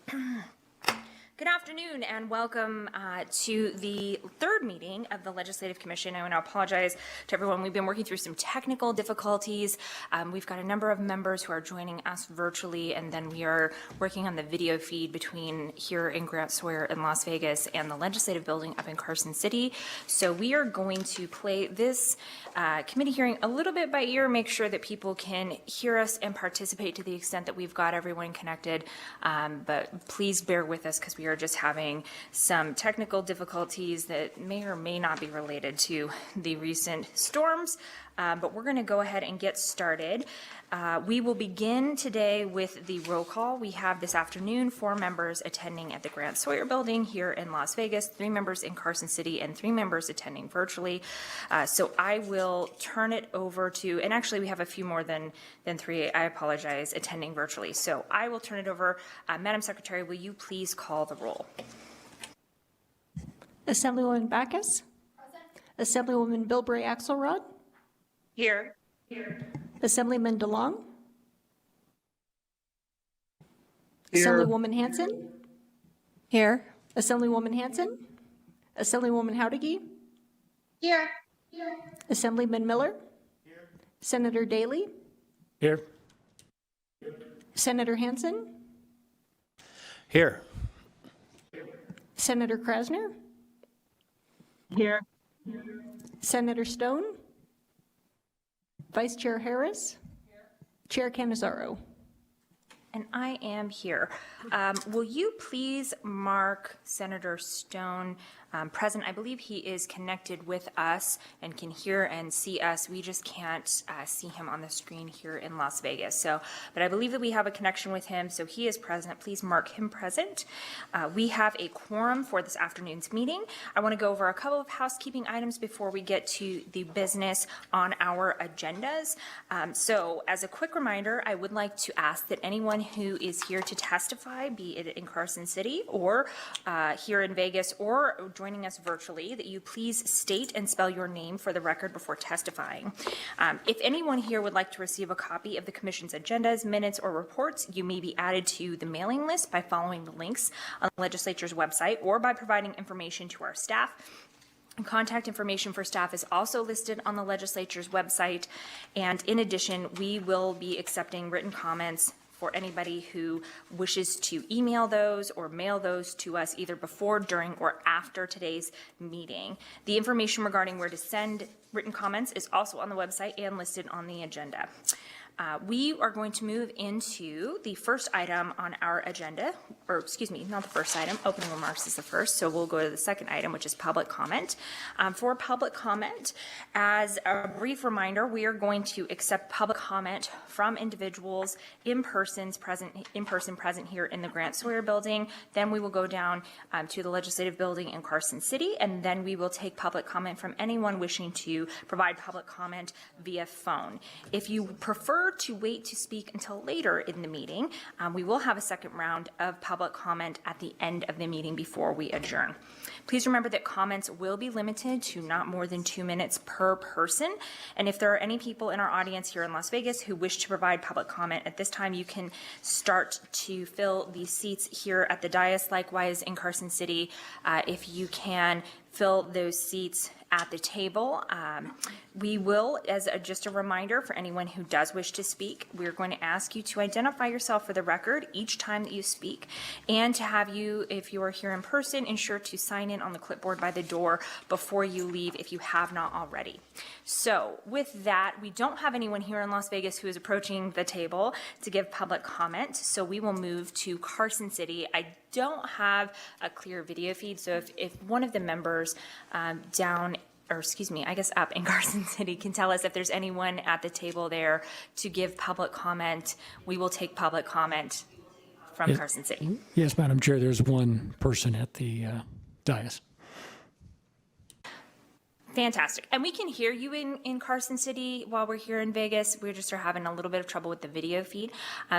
Good afternoon and welcome to the third meeting of the Legislative Commission. I want to apologize to everyone. We've been working through some technical difficulties. We've got a number of members who are joining us virtually, and then we are working on the video feed between here in Grant Sawyer in Las Vegas and the Legislative Building up in Carson City. So we are going to play this committee hearing a little bit by ear, make sure that people can hear us and participate to the extent that we've got everyone connected. But please bear with us because we are just having some technical difficulties that may or may not be related to the recent storms. But we're going to go ahead and get started. We will begin today with the roll call. We have this afternoon 4 members attending at the Grant Sawyer Building here in Las Vegas, 3 members in Carson City, and 3 members attending virtually. So I will turn it over to, and actually we have a few more than 3, I apologize, attending virtually. So I will turn it over. Madam Secretary, will you please call the roll? Assemblywoman Backus? Present. Assemblywoman Bilbray-Axelrod? Here. Assemblyman DeLong? Here. Assemblywoman Hanson? Here. Assemblywoman Hanson? Assemblywoman Howdegi? Here. Assemblyman Miller? Here. Senator Daly? Here. Senator Hanson? Here. Senator Krasner? Here. Senator Stone? Vice Chair Harris? Chair Cannizzaro? And I am here. Will you please mark Senator Stone present? I believe he is connected with us and can hear and see us. We just can't see him on the screen here in Las Vegas. So, but I believe that we have a connection with him, so he is present. Please mark him present. We have a quorum for this afternoon's meeting. I want to go over a couple of housekeeping items before we get to the business on our agendas. So, as a quick reminder, I would like to ask that anyone who is here to testify, be it in Carson City or here in Vegas or joining us virtually, that you please state and spell your name for the record before testifying. If anyone here would like to receive a copy of the Commission's agendas, minutes, or reports, you may be added to the mailing list by following the links on the Legislature's website or by providing information to our staff. Contact information for staff is also listed on the Legislature's website. And in addition, we will be accepting written comments for anybody who wishes to email those or mail those to us either before, during, or after today's meeting. The information regarding where to send written comments is also on the website and listed on the agenda. We are going to move into the first item on our agenda, or excuse me, not the first item, opening remarks is the first, so we'll go to the second item, which is public comment. For public comment, as a brief reminder, we are going to accept public comment from individuals in person present here in the Grant Sawyer Building. Then we will go down to the Legislative Building in Carson City, and then we will take public comment from anyone wishing to provide public comment via phone. If you prefer to wait to speak until later in the meeting, we will have a second round of public comment at the end of the meeting before we adjourn. Please remember that comments will be limited to not more than 2 minutes per person. And if there are any people in our audience here in Las Vegas who wish to provide public comment at this time, you can start to fill the seats here at the dais. Likewise, in Carson City, if you can fill those seats at the table. We will, as just a reminder for anyone who does wish to speak, we're going to ask you to identify yourself for the record each time that you speak, and to have you, if you are here in person, ensure to sign in on the clipboard by the door before you leave if you have not already. So with that, we don't have anyone here in Las Vegas who is approaching the table to give public comment, so we will move to Carson City. I don't have a clear video feed, so if one of the members up in Carson City can tell us if there's anyone at the table there to give public comment, we will take public comment from Carson City. Yes, Madam Chair, there's one person at the dais. Fantastic. And we can hear you in Carson City while we're here in Vegas. We just are having a little bit of trouble with the video feed.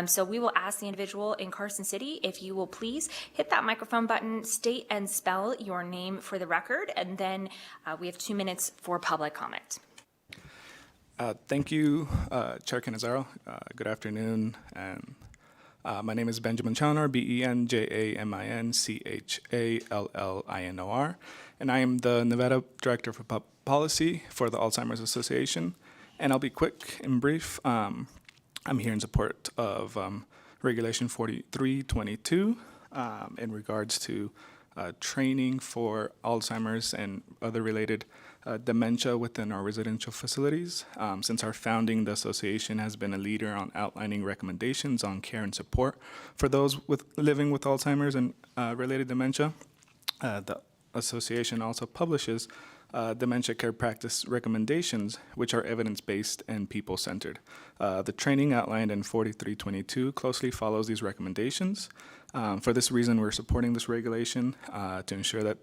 So we will ask the individual in Carson City if you will please hit that microphone button, state and spell your name for the record, and then we have 2 minutes for public comment. Thank you, Chair Cannizzaro. Good afternoon, and My name is Benjamin Challinor, BenjaminChallinor, and I am the Nevada Director for Policy for the Alzheimer's Association. And I'll be quick and brief. I'm here in support of Regulation 4322 in regards to training for Alzheimer's and other related dementia within our residential facilities. Since our founding, the association has been a leader on outlining recommendations on care and support for those living with Alzheimer's and related dementia. The association also publishes dementia care practice recommendations, which are evidence-based and people-centered. The training outlined in 4322 closely follows these recommendations. For this reason, we're supporting this regulation to ensure that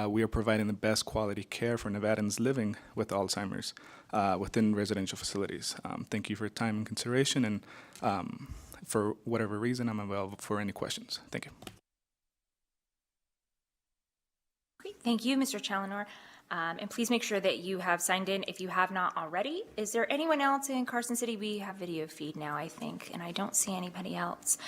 we are providing the best quality care for Nevadans living with Alzheimer's within residential facilities. Thank you for your time and consideration, and for whatever reason, I'm available for any questions. Thank you. Great, thank you, Mr. Challinor. And please make sure that you have signed in if you have not already. Is there anyone else in Carson City? We have video feed now, I think, and I don't see anybody else.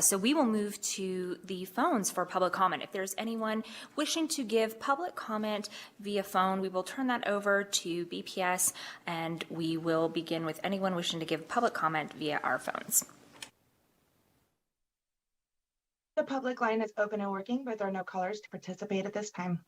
So we will move to the phones for public comment. If there's anyone wishing to give public comment via phone, we will turn that over to BPS, and we will begin with anyone wishing to give public comment via our phones. The public line is open and working, but there are no callers to participate at this time.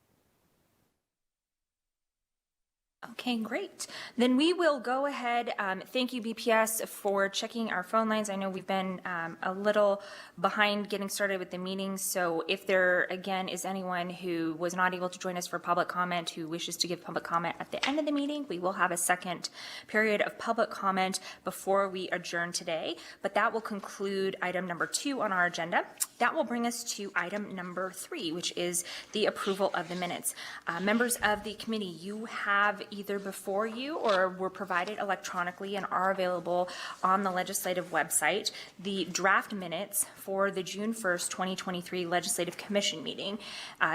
Okay, great. Then we will go ahead. Thank you, BPS, for checking our phone lines. I know we've been a little behind getting started with the meeting, so if there, again, is anyone who was not able to join us for public comment who wishes to give public comment at the end of the meeting, we will have a second period of public comment before we adjourn today, but that will conclude item number 2 on our agenda. That will bring us to item number 3, which is the approval of the minutes. Members of the committee, you have either before you or were provided electronically and are available on the legislative website the draft minutes for the June 1st, 2023 Legislative Commission meeting.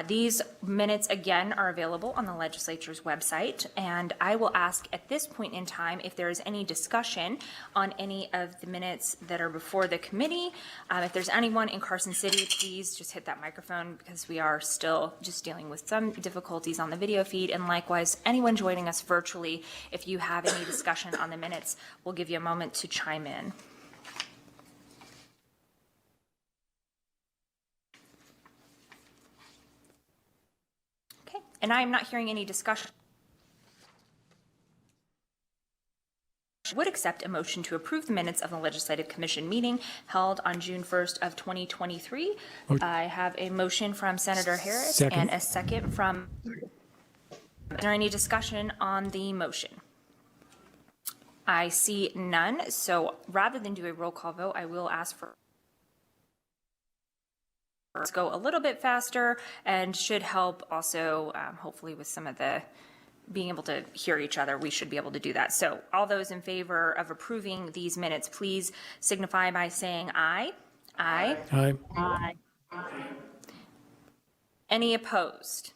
These minutes, again, are available on the legislature's website, and I will ask at this point in time if there is any discussion on any of the minutes that are before the committee. If there's anyone in Carson City, please just hit that microphone because we are still just dealing with some difficulties on the video feed, and likewise, anyone joining us virtually, if you have any discussion on the minutes, we'll give you a moment to chime in. Okay, and I am not hearing any discussion. Would accept a motion to approve the minutes of the Legislative Commission meeting held on June 1st of 2023. I have a motion from Senator Harris and a second from. Is there any discussion on the motion? I see none, so rather than do a roll call vote, I will ask for. Let's go a little bit faster and should help also, hopefully with some of the being able to hear each other, we should be able to do that. So all those in favor of approving these minutes, please signify by saying aye. Aye. Aye. Aye. Any opposed?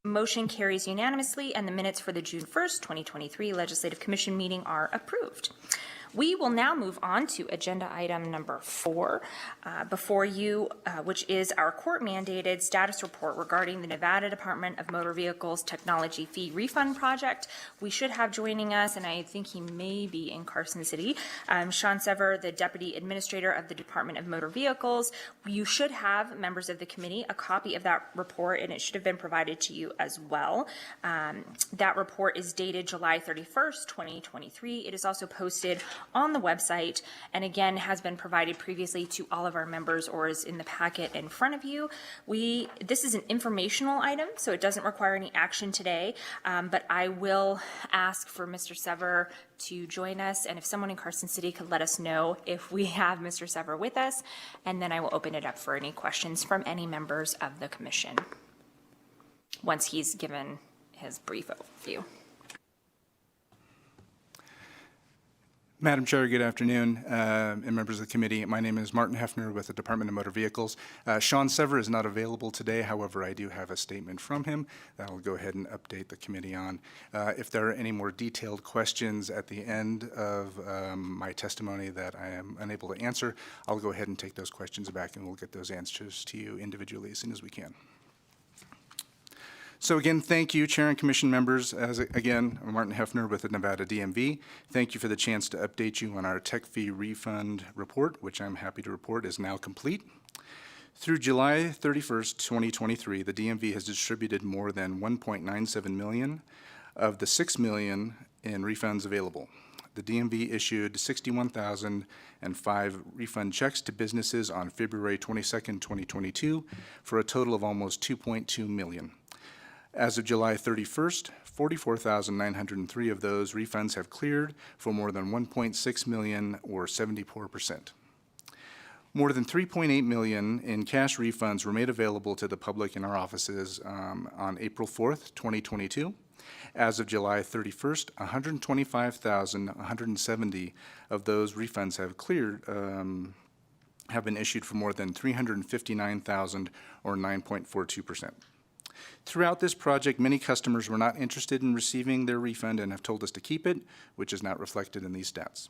Motion carries unanimously, and the minutes for the June 1st, 2023 Legislative Commission meeting are approved. We will now move on to agenda item number 4 before you, which is our court-mandated status report regarding the Nevada Department of Motor Vehicles Technology Fee Refund Project. We should have joining us, and I think he may be in Carson City, Sean Sever, the Deputy Administrator of the Department of Motor Vehicles. You should have, members of the committee, a copy of that report, and it should have been provided to you as well. That report is dated July 31st, 2023. It is also posted on the website, and again has been provided previously to all of our members or is in the packet in front of you. This is an informational item, so it doesn't require any action today, but I will ask for Mr. Sever to join us, and if someone in Carson City could let us know if we have Mr. Sever with us, and then I will open it up for any questions from any members of the commission once he's given his brief overview. Madam Chair, good afternoon, and members of the committee. My name is Martin Hefner with the Department of Motor Vehicles. Sean Sever is not available today. However, I do have a statement from him that I'll go ahead and update the committee on. If there are any more detailed questions at the end of my testimony that I am unable to answer, I'll go ahead and take those questions back and we'll get those answers to you individually as soon as we can. So again, thank you, Chair and Commission members. Again, I'm Martin Hefner with the Nevada DMV. Thank you for the chance to update you on our tech fee refund report, which I'm happy to report is now complete. Through July 31st, 2023, the DMV has distributed more than $1.97 million of the $6 million in refunds available. The DMV issued 61,005 refund checks to businesses on February 22nd, 2022, for a total of almost $2.2 million. As of July 31st, 44,903 of those refunds have cleared for more than $1.6 million, or 74%. More than $3.8 million in cash refunds were made available to the public in our offices on April 4th, 2022. As of July 31st, 125,170 of those refunds have cleared, have been issued for more than $359,000, or 9.42%. Throughout this project, many customers were not interested in receiving their refund and have told us to keep it, which is not reflected in these stats.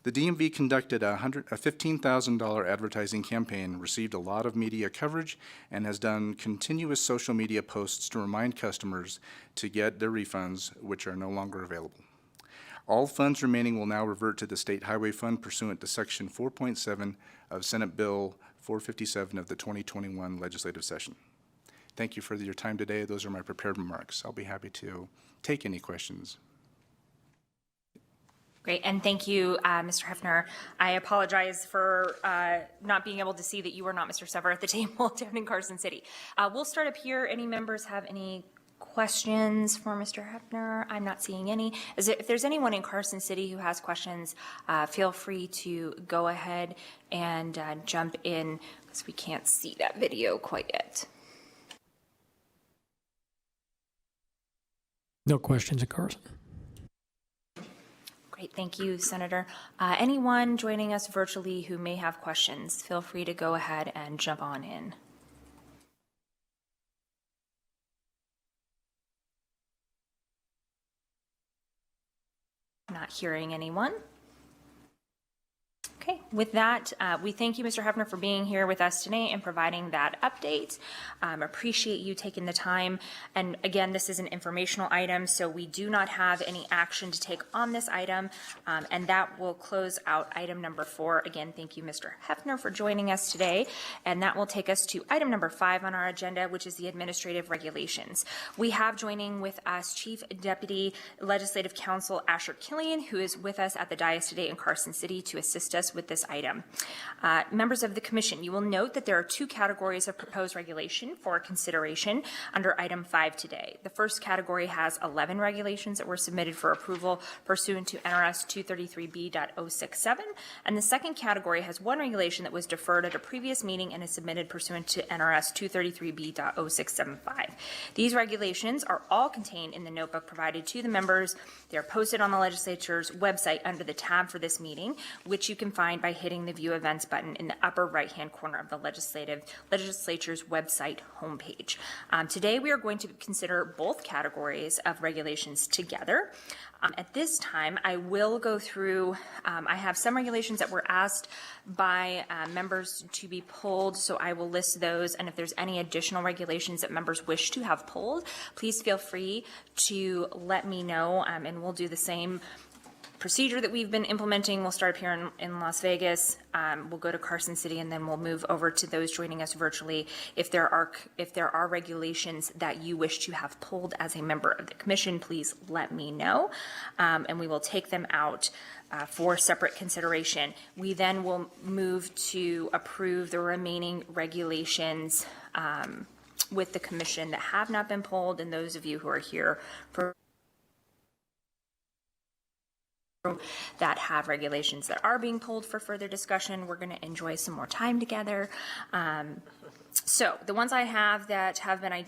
The DMV conducted a $15,000 advertising campaign, received a lot of media coverage, and has done continuous social media posts to remind customers to get their refunds, which are no longer available. All funds remaining will now revert to the State Highway Fund pursuant to Section 4.7 of Senate Bill 457 of the 2021 legislative session. Thank you for your time today. Those are my prepared remarks. I'll be happy to take any questions. Great, and thank you, Mr. Hefner. I apologize for not being able to see that you were not Mr. Sever at the table down in Carson City. We'll start up here. Any members have any questions for Mr. Hefner? I'm not seeing any. If there's anyone in Carson City who has questions, feel free to go ahead and jump in, because we can't see that video quite yet. No questions at Carson. Great, thank you, Senator. Anyone joining us virtually who may have questions, feel free to go ahead and jump on in. Not hearing anyone. Okay, with that, we thank you, Mr. Hefner, for being here with us today and providing that update. Appreciate you taking the time. And again, this is an informational item, so we do not have any action to take on this item. And that will close out item number 4. Again, thank you, Mr. Hefner, for joining us today. And that will take us to item number 5 on our agenda, which is the administrative regulations. We have joining with us Chief Deputy Legislative Counsel Asher Killian, who is with us at the dais today in Carson City to assist us with this item. Members of the Commission, you will note that there are 2 categories of proposed regulation for consideration under item 5 today. The first category has 11 regulations that were submitted for approval pursuant to NRS 233B.067, and the second category has 1 regulation that was deferred at a previous meeting and is submitted pursuant to NRS 233B.0675. These regulations are all contained in the notebook provided to the members. They are posted on the legislature's website under the tab for this meeting, which you can find by hitting the View Events button in the upper right-hand corner of the legislature's website homepage. Today, we are going to consider both categories of regulations together. At this time, I will go through, I have some regulations that were asked by members to be pulled, so I will list those, and if there's any additional regulations that members wish to have pulled, please feel free to let me know, and we'll do the same procedure that we've been implementing. We'll start up here in Las Vegas, we'll go to Carson City, and then we'll move over to those joining us virtually. If there are regulations that you wish to have pulled as a member of the Commission, please let me know, and we will take them out for separate consideration. We then will move to approve the remaining regulations with the Commission that have not been pulled, and those of you who are here for that have regulations that are being pulled for further discussion. We're going to enjoy some more time together. So the ones I have that have been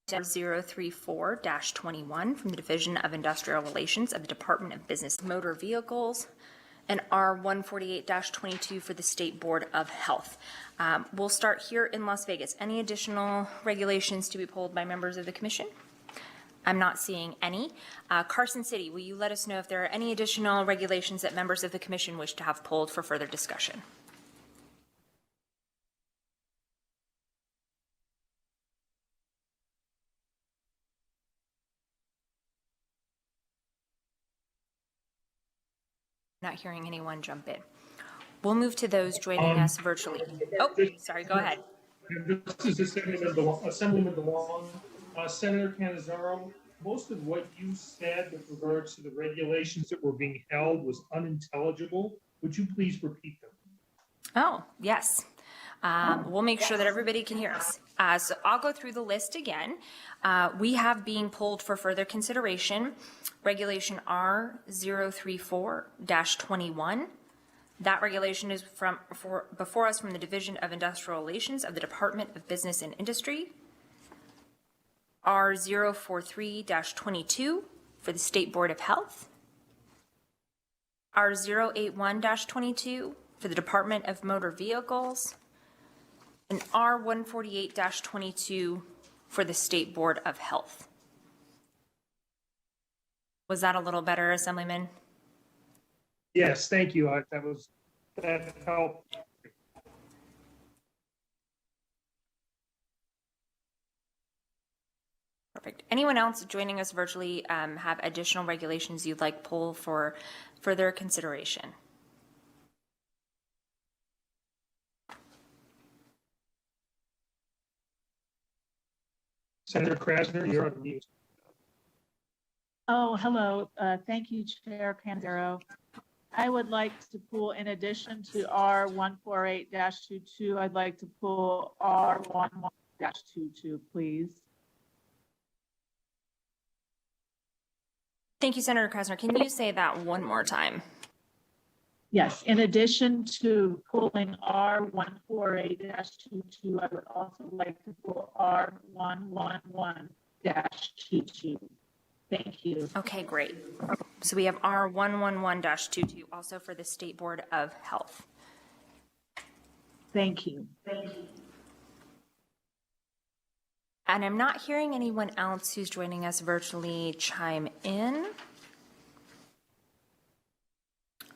034-21 from the Division of Industrial Relations of the Department of Business Motor Vehicles, and R148-22 for the State Board of Health. We'll start here in Las Vegas. Any additional regulations to be pulled by members of the commission? I'm not seeing any. Carson City, will you let us know if there are any additional regulations that members of the commission wish to have pulled for further discussion? Not hearing anyone jump in. We'll move to those joining us virtually. Oh, sorry, go ahead. This is Assemblyman DeLong. Senator Canizaro, most of what you said with regards to the regulations that were being held was unintelligible. Would you please repeat them? Oh, yes. We'll make sure that everybody can hear us. So I'll go through the list again. We have being pulled for further consideration, Regulation R034-21. That regulation is before us from the Division of Industrial Relations of the Department of Business and Industry. R043-22 for the State Board of Health. R081-22 for the Department of Motor Vehicles. And R148-22 for the State Board of Health. Was that a little better, Assemblyman? Yes, thank you. That helped. Perfect. Anyone else joining us virtually have additional regulations you'd like pull for further consideration? Senator Krasner, you're on mute. Oh, hello. Thank you, Chair Canizaro. I would like to pull, in addition to R148-22, I'd like to pull R11-22, please. Thank you, Senator Krasner. Can you say that one more time? Yes, in addition to pulling R148-22, I would also like to pull R111-22. Thank you. Okay, great. So we have R111-22 also for the State Board of Health. Thank you. And I'm not hearing anyone else who's joining us virtually chime in.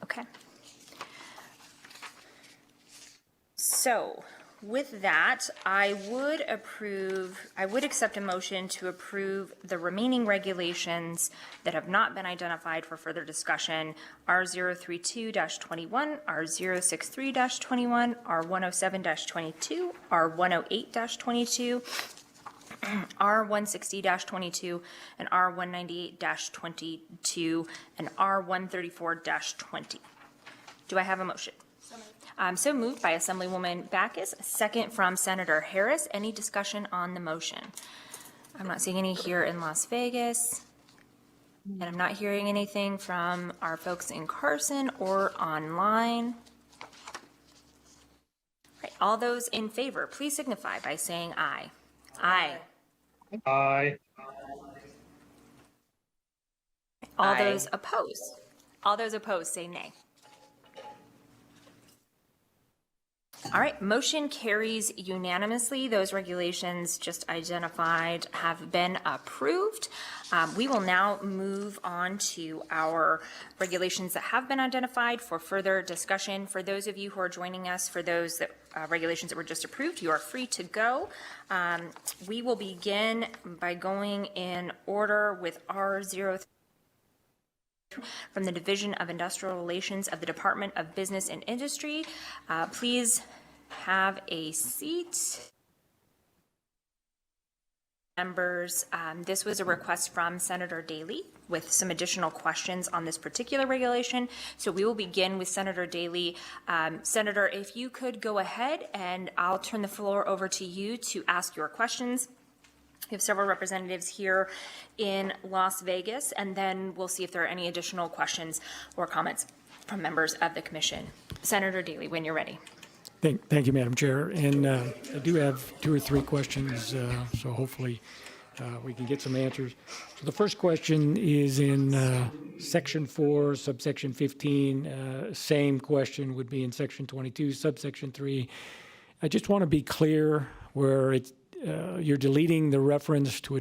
Okay. So with that, I would accept a motion to approve the remaining regulations that have not been identified for further discussion, R032-21, R063-21, R107-22, R108-22, R160-22, and R198-22, and R134-20. Do I have a motion? So moved by Assemblywoman Backus, second from Senator Harris. Any discussion on the motion? I'm not seeing any here in Las Vegas, and I'm not hearing anything from our folks in Carson or online. Right, all those in favor, please signify by saying aye. Aye. Aye. All those opposed? All those opposed say nay. All right, motion carries unanimously. Those regulations just identified have been approved. We will now move on to our regulations that have been identified for further discussion. For those of you who are joining us, for those that regulations that were just approved, you are free to go. We will begin by going in order with R0 from the Division of Industrial Relations of the Department of Business and Industry. Please have a seat. Members, this was a request from Senator Daly with some additional questions on this particular regulation. So we will begin with Senator Daly. Senator, if you could go ahead, and I'll turn the floor over to you to ask your questions. We have several representatives here in Las Vegas, and then we'll see if there are any additional questions or comments from members of the commission. Senator Daly, when you're ready. Thank you, Madam Chair. And I do have 2 or 3 questions, so hopefully we can get some answers. So the first question is in Section 4, subsection 15. Same question would be in Section 22, subsection 3. I just want to be clear where you're deleting the reference to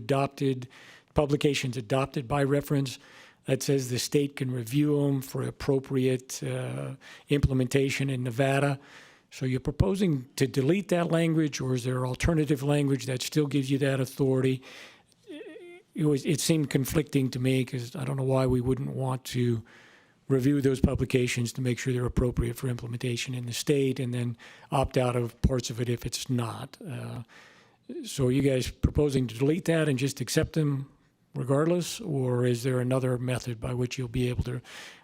publications adopted by reference. That says the state can review them for appropriate implementation in Nevada. So you're proposing to delete that language, or is there alternative language that still gives you that authority? It seemed conflicting to me because I don't know why we wouldn't want to review those publications to make sure they're appropriate for implementation in the state and then opt out of parts of it if it's not. So are you guys proposing to delete that and just accept them regardless, or is there another method by which you'll be able to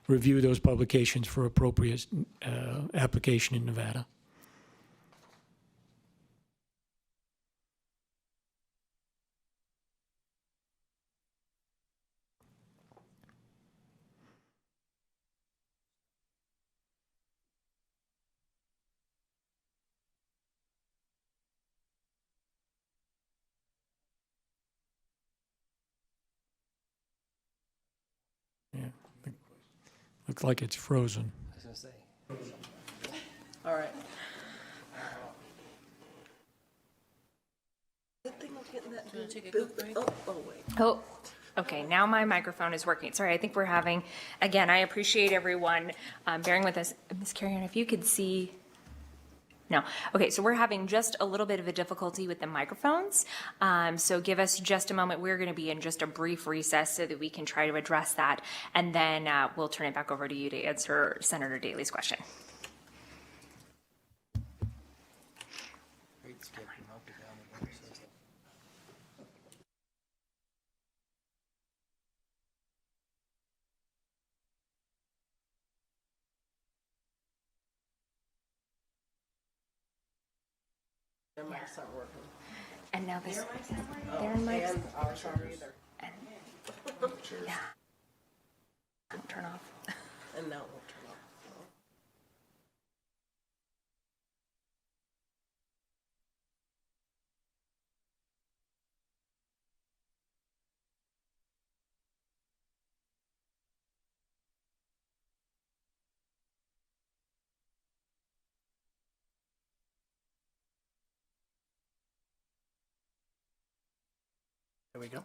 review those publications for appropriate application in Nevada? Yeah, looks like it's frozen. All right. Oh, okay, now my microphone is working. Sorry, I think we're having, again, I appreciate everyone bearing with us. Ms. Carrion, if you could see, no. Okay, so we're having just a little bit of a difficulty with the microphones. So give us just a moment. We're going to be in just a brief recess so that we can try to address that. And then we'll turn it back over to you to answer Senator Daley's question. Their mics aren't working. And now this, their mics, And ours aren't either. and, yeah. Turn off. And now it won't turn off. There we go.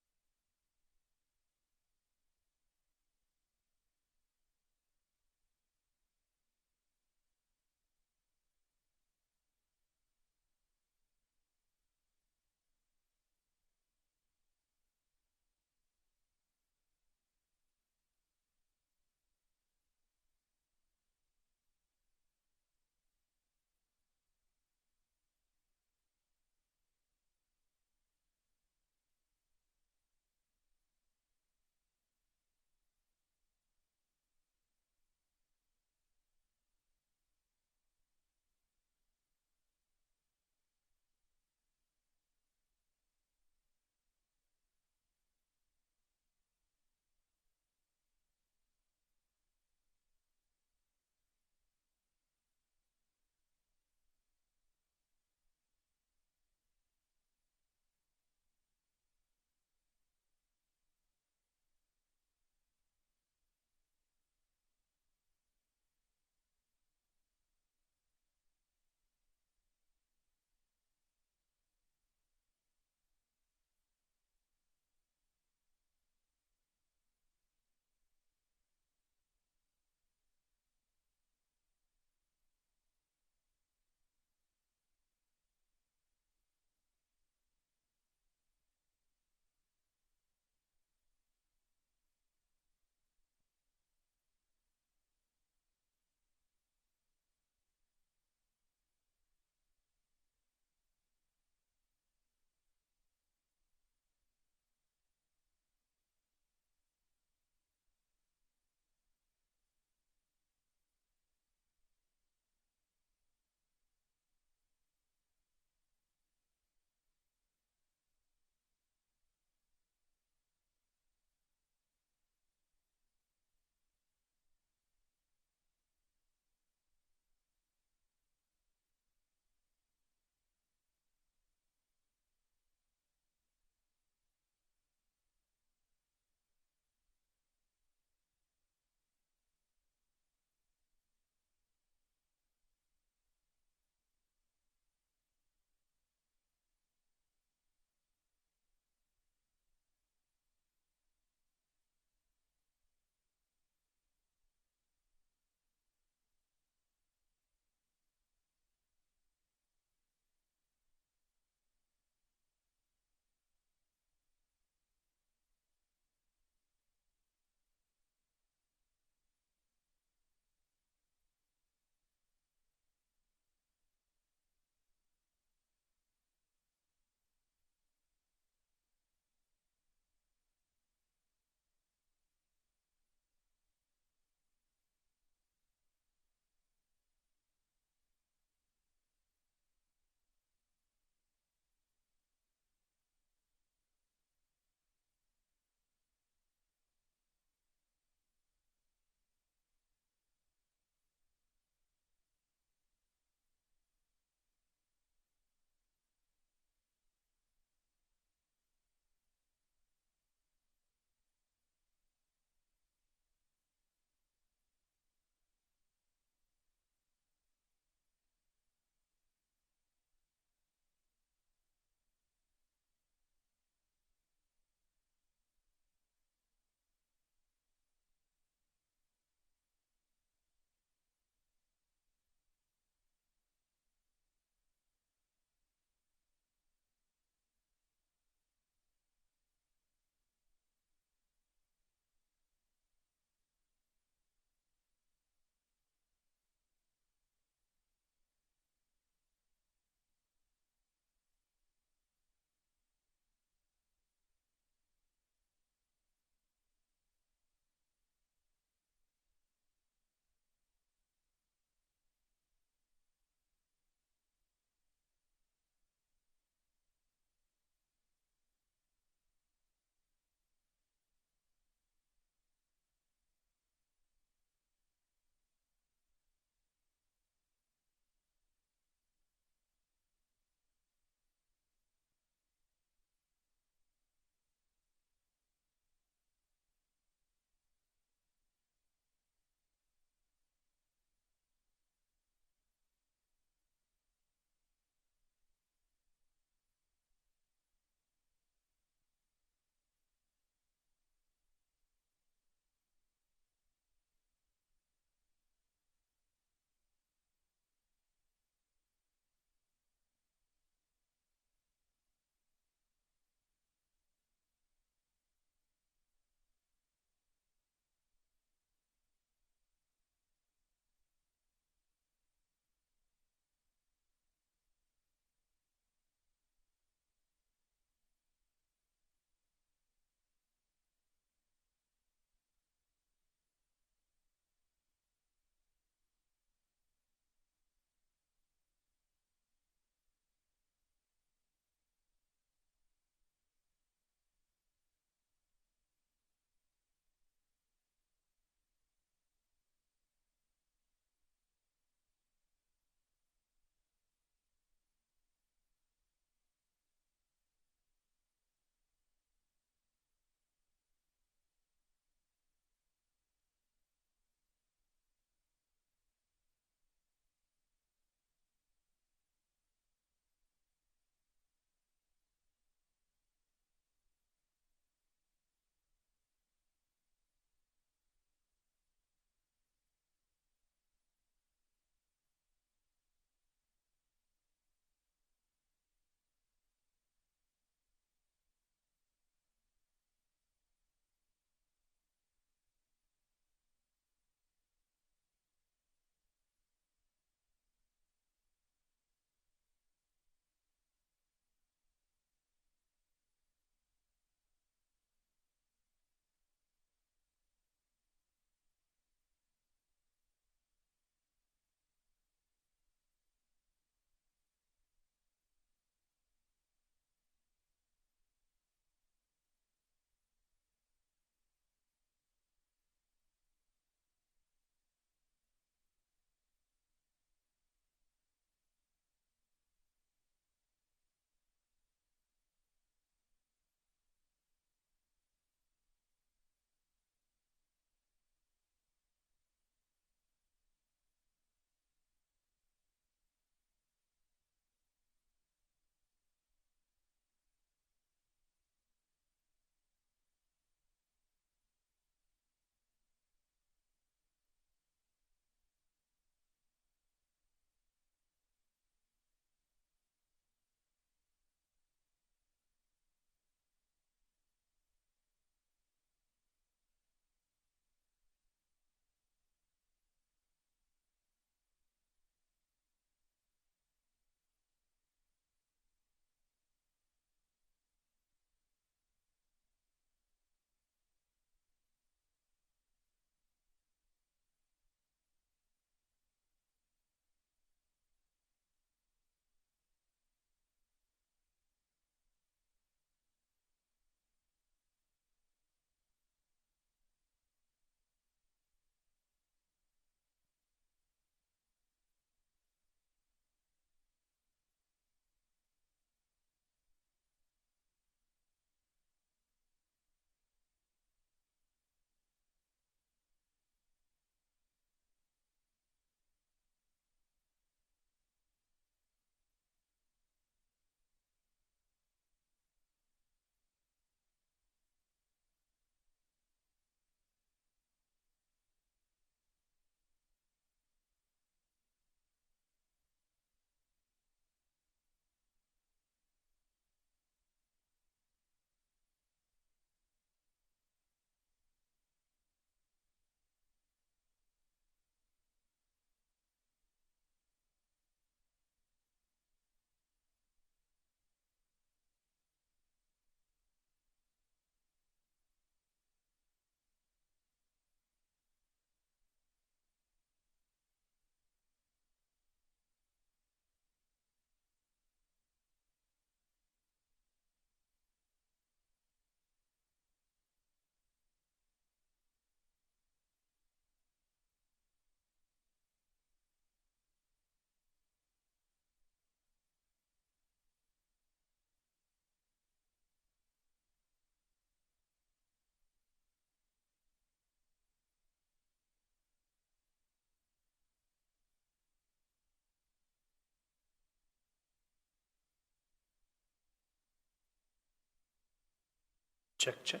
Check, check.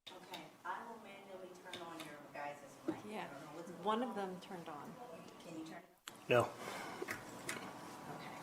Okay, I will manually turn on your guys' mic. Yeah, one of them turned on. Can you turn it No. on? Okay.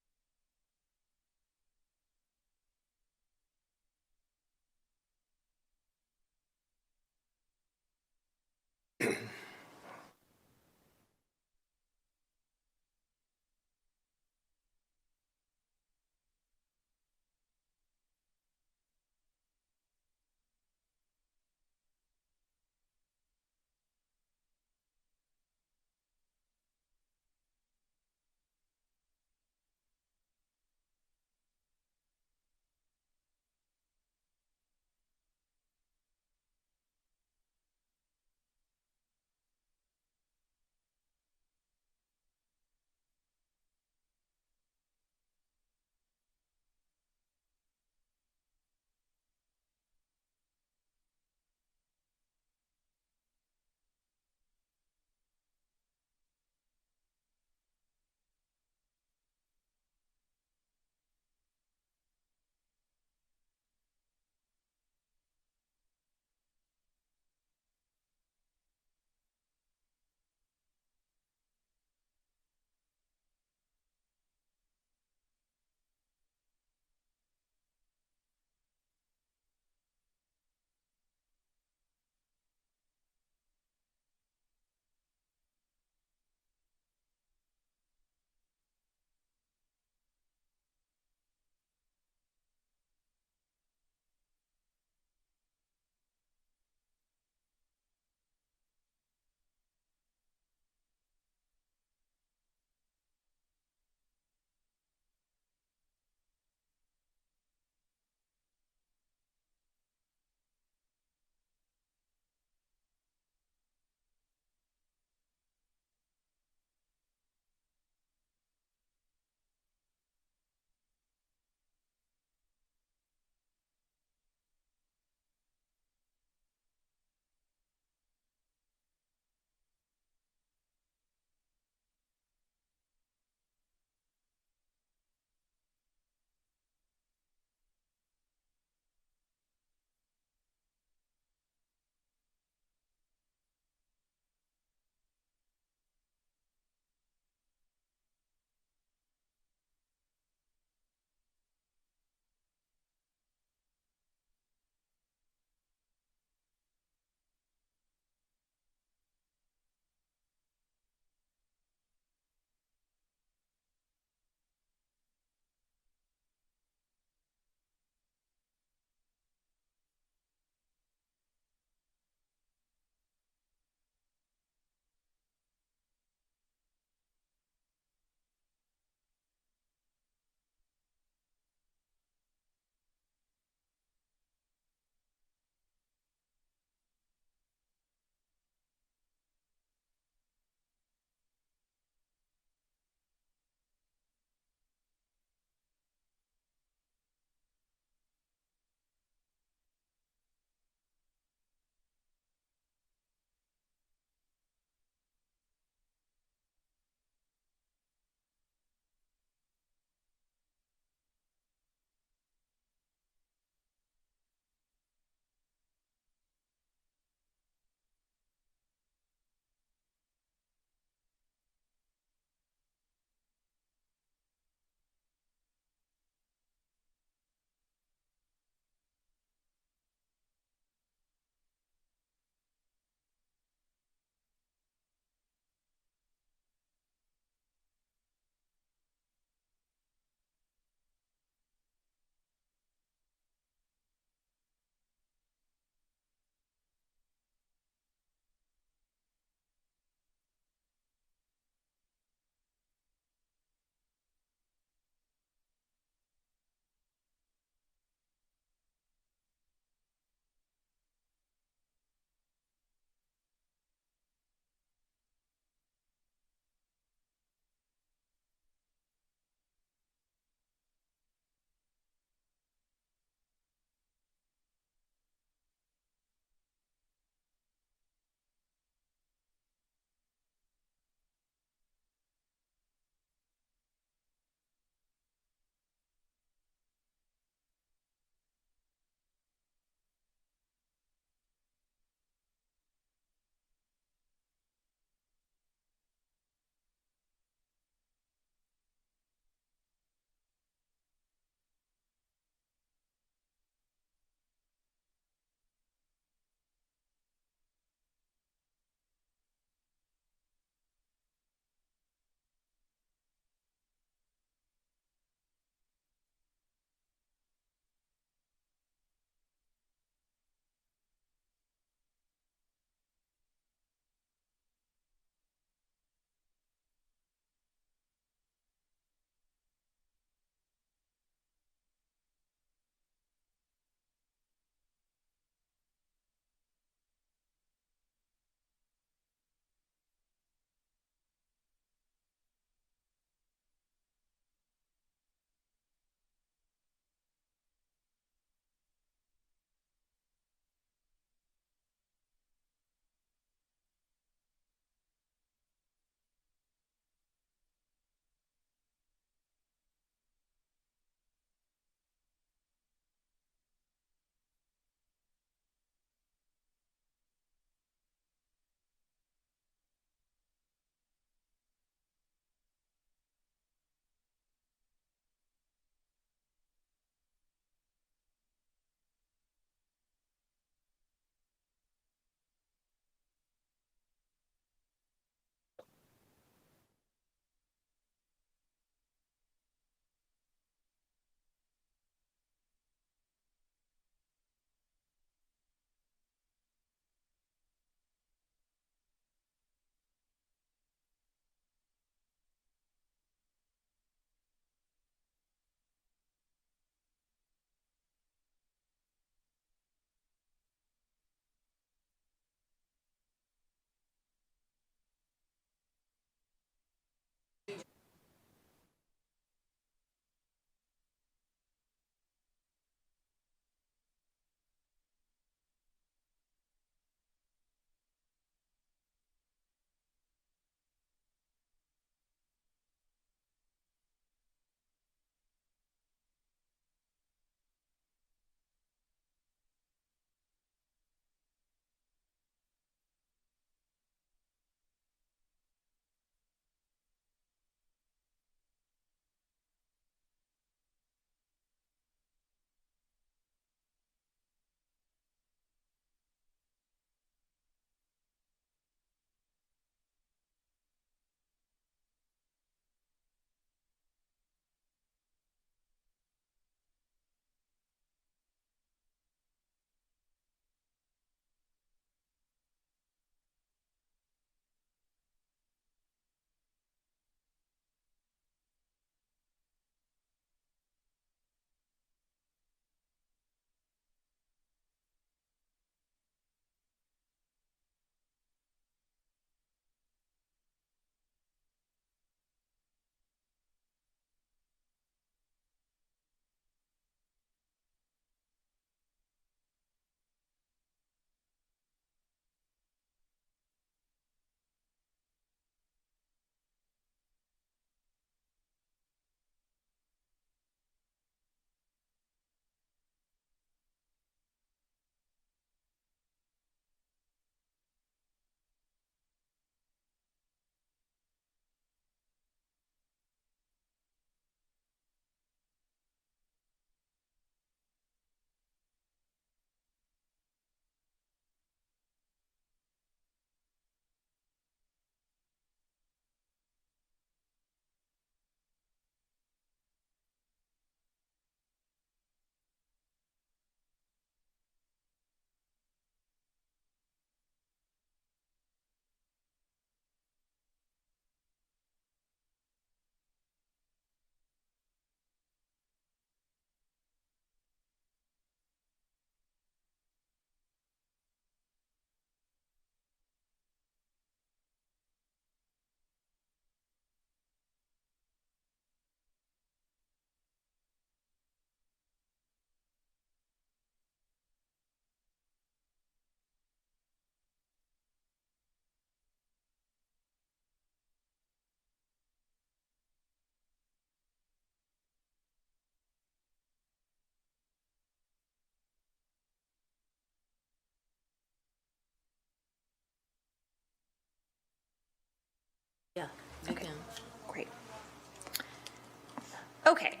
Okay,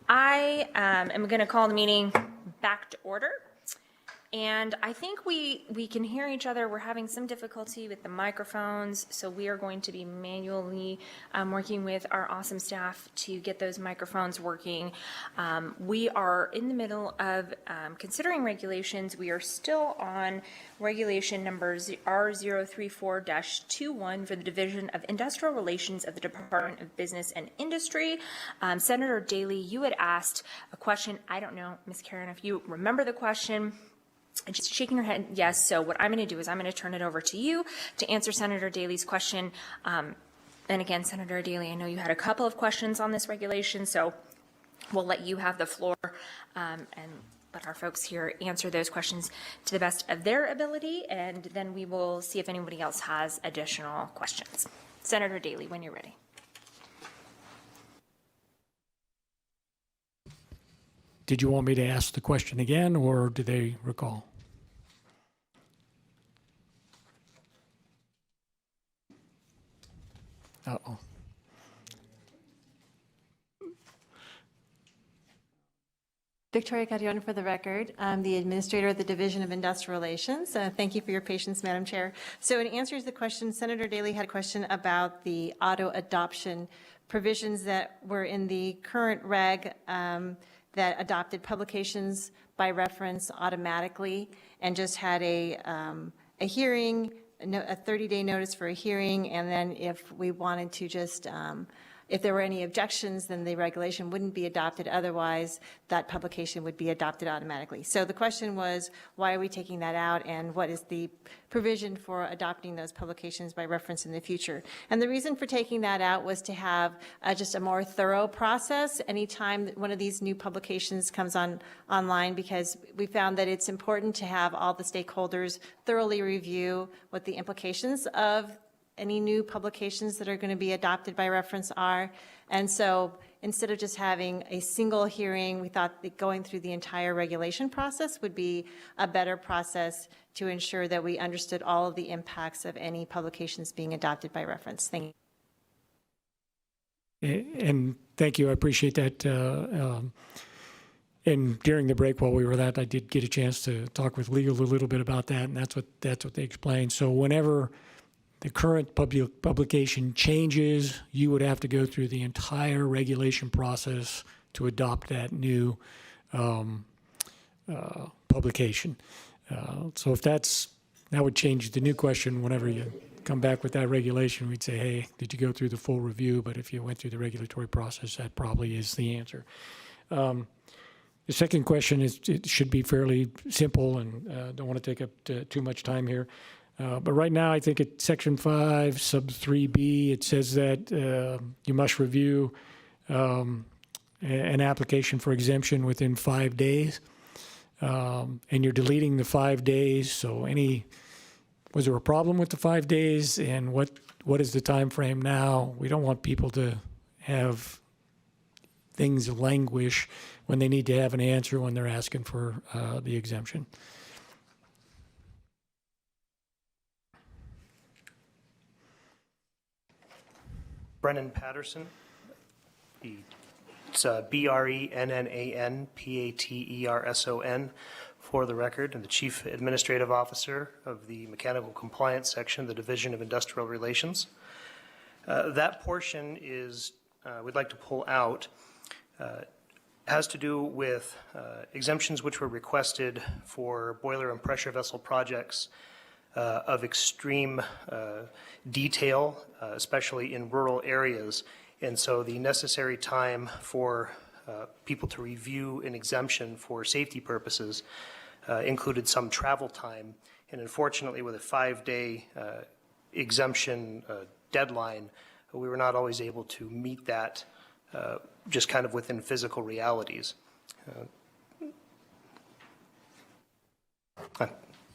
I am going to call the meeting back to order. And I think we can hear each other. We're having some difficulty with the microphones, so we are going to be manually working with our awesome staff to get those microphones working. We are in the middle of considering regulations. We are still on regulation number R034-21 for the Division of Industrial Relations of the Department of Business and Industry. Senator Daley, you had asked a question. I don't know, Ms. Karen, if you remember the question. And just shaking her head, yes. So what I'm going to do is I'm going to turn it over to you to answer Senator Daley's question. And again, Senator Daley, I know you had a couple of questions on this regulation, so we'll let you have the floor and let our folks here answer those questions to the best of their ability, and then we will see if anybody else has additional questions. Senator Daley, when you're ready. Did you want me to ask the question again, or do they recall? Uh-oh. Victoria Carrion for the record. I'm the Administrator of the Division of Industrial Relations. Thank you for your patience, Madam Chair. So in answer to the question, Senator Daley had a question about the auto adoption provisions that were in the current reg that adopted publications by reference automatically and just had a hearing, a 30-day notice for a hearing, and then if we wanted to just, if there were any objections, then the regulation wouldn't be adopted. Otherwise, that publication would be adopted automatically. So the question was, why are we taking that out, and what is the provision for adopting those publications by reference in the future? And the reason for taking that out was to have just a more thorough process anytime that one of these new publications comes online, because we found that it's important to have all the stakeholders thoroughly review what the implications of any new publications that are going to be adopted by reference are. And so instead of just having a single hearing, we thought that going through the entire regulation process would be a better process to ensure that we understood all of the impacts of any publications being adopted by reference. Thank you. And thank you, I appreciate that. And during the break while we were at that, I did get a chance to talk with legal a little bit about that, and that's what they explained. So whenever the current publication changes, you would have to go through the entire regulation process to adopt that new publication. So if that would change the new question whenever you come back with that regulation, we'd say, hey, did you go through the full review? But if you went through the regulatory process, that probably is the answer. The second question it should be fairly simple, and don't want to take up too much time here. But right now, I think at Section 5, Sub 3B, it says that you must review an application for exemption within 5 days. And you're deleting the 5 days, so was there a problem with the 5 days, and what is the time frame now? We don't want people to have things languish when they need to have an answer when they're asking for the exemption. Brennan Patterson. It's BRENNANPATERSON for the record, and the Chief Administrative Officer of the Mechanical Compliance Section of the Division of Industrial Relations. That portion is, we'd like to pull out, has to do with exemptions which were requested for boiler and pressure vessel projects of extreme detail, especially in rural areas. And so the necessary time for people to review an exemption for safety purposes included some travel time. And unfortunately, with a 5-day exemption deadline, we were not always able to meet that just kind of within physical realities.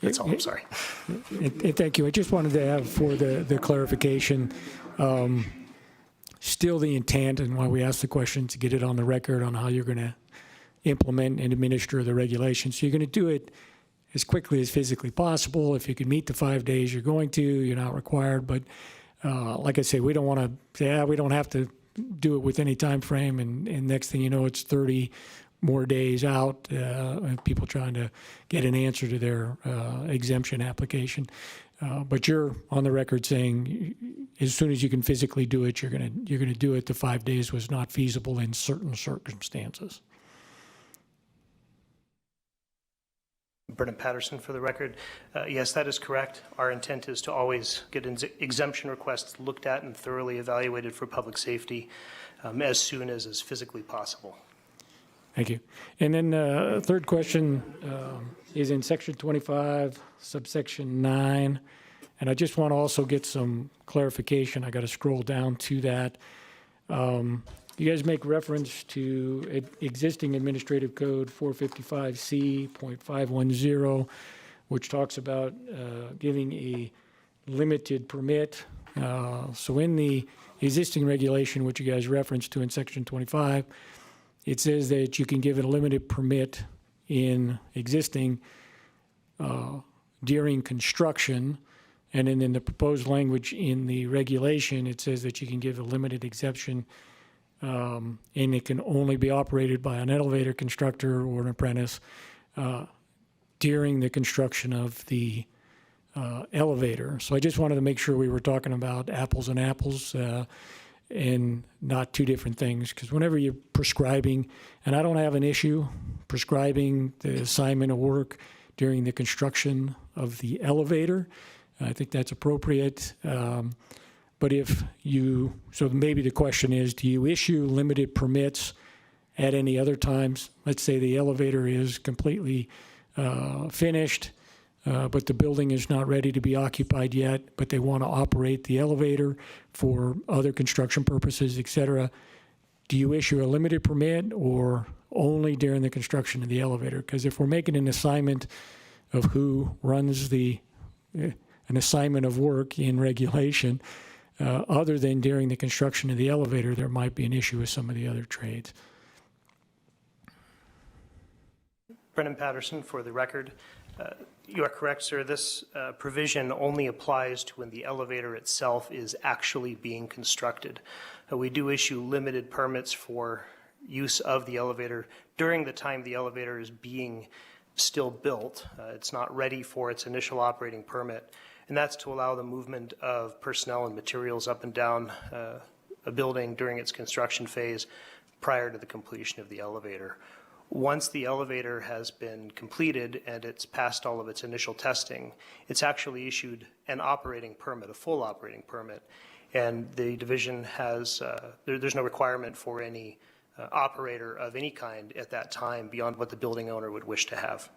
That's all, I'm sorry. And thank you. I just wanted to have for the clarification, still the intent and why we asked the question to get it on the record on how you're going to implement and administer the regulations. So you're going to do it as quickly as physically possible. If you can meet the 5 days, you're going to. You're not required. But like I say, we don't want to say, we don't have to do it with any time frame, and next thing you know, it's 30 more days out, and people trying to get an answer to their exemption application. But you're on the record saying as soon as you can physically do it, you're gonna do it. The 5 days was not feasible in certain circumstances. Brennan Patterson for the record. Yes, that is correct. Our intent is to always get exemption requests looked at and thoroughly evaluated for public safety as soon as is physically possible. Thank you. And then third question is in section 25, subsection 9. And I just want to also get some clarification. I got to scroll down to that. You guys make reference to existing Administrative Code 455C.510, which talks about giving a limited permit. So in the existing regulation, which you guys referenced to in section 25, it says that you can give a limited permit in existing during construction. And then in the proposed language in the regulation, it says that you can give a limited exception, and it can only be operated by an elevator constructor or an apprentice during the construction of the elevator. So I just wanted to make sure we were talking about apples and apples and not two different things. Because whenever you're prescribing, and I don't have an issue prescribing the assignment of work during the construction of the elevator, I think that's appropriate. But if you, so maybe the question is, do you issue limited permits at any other times? Let's say the elevator is completely finished, but the building is not ready to be occupied yet, but they want to operate the elevator for other construction purposes, et cetera. Do you issue a limited permit or only during the construction of the elevator? Because if we're making an assignment of who runs an assignment of work in regulation, other than during the construction of the elevator, there might be an issue with some of the other trades. Brennan Patterson for the record. You are correct, sir. This provision only applies to when the elevator itself is actually being constructed. We do issue limited permits for use of the elevator during the time the elevator is being still built. It's not ready for its initial operating permit, and that's to allow the movement of personnel and materials up and down a building during its construction phase prior to the completion of the elevator. Once the elevator has been completed and it's passed all of its initial testing, it's actually issued an operating permit, a full operating permit, and the division has, there's no requirement for any operator of any kind at that time beyond what the building owner would wish to have.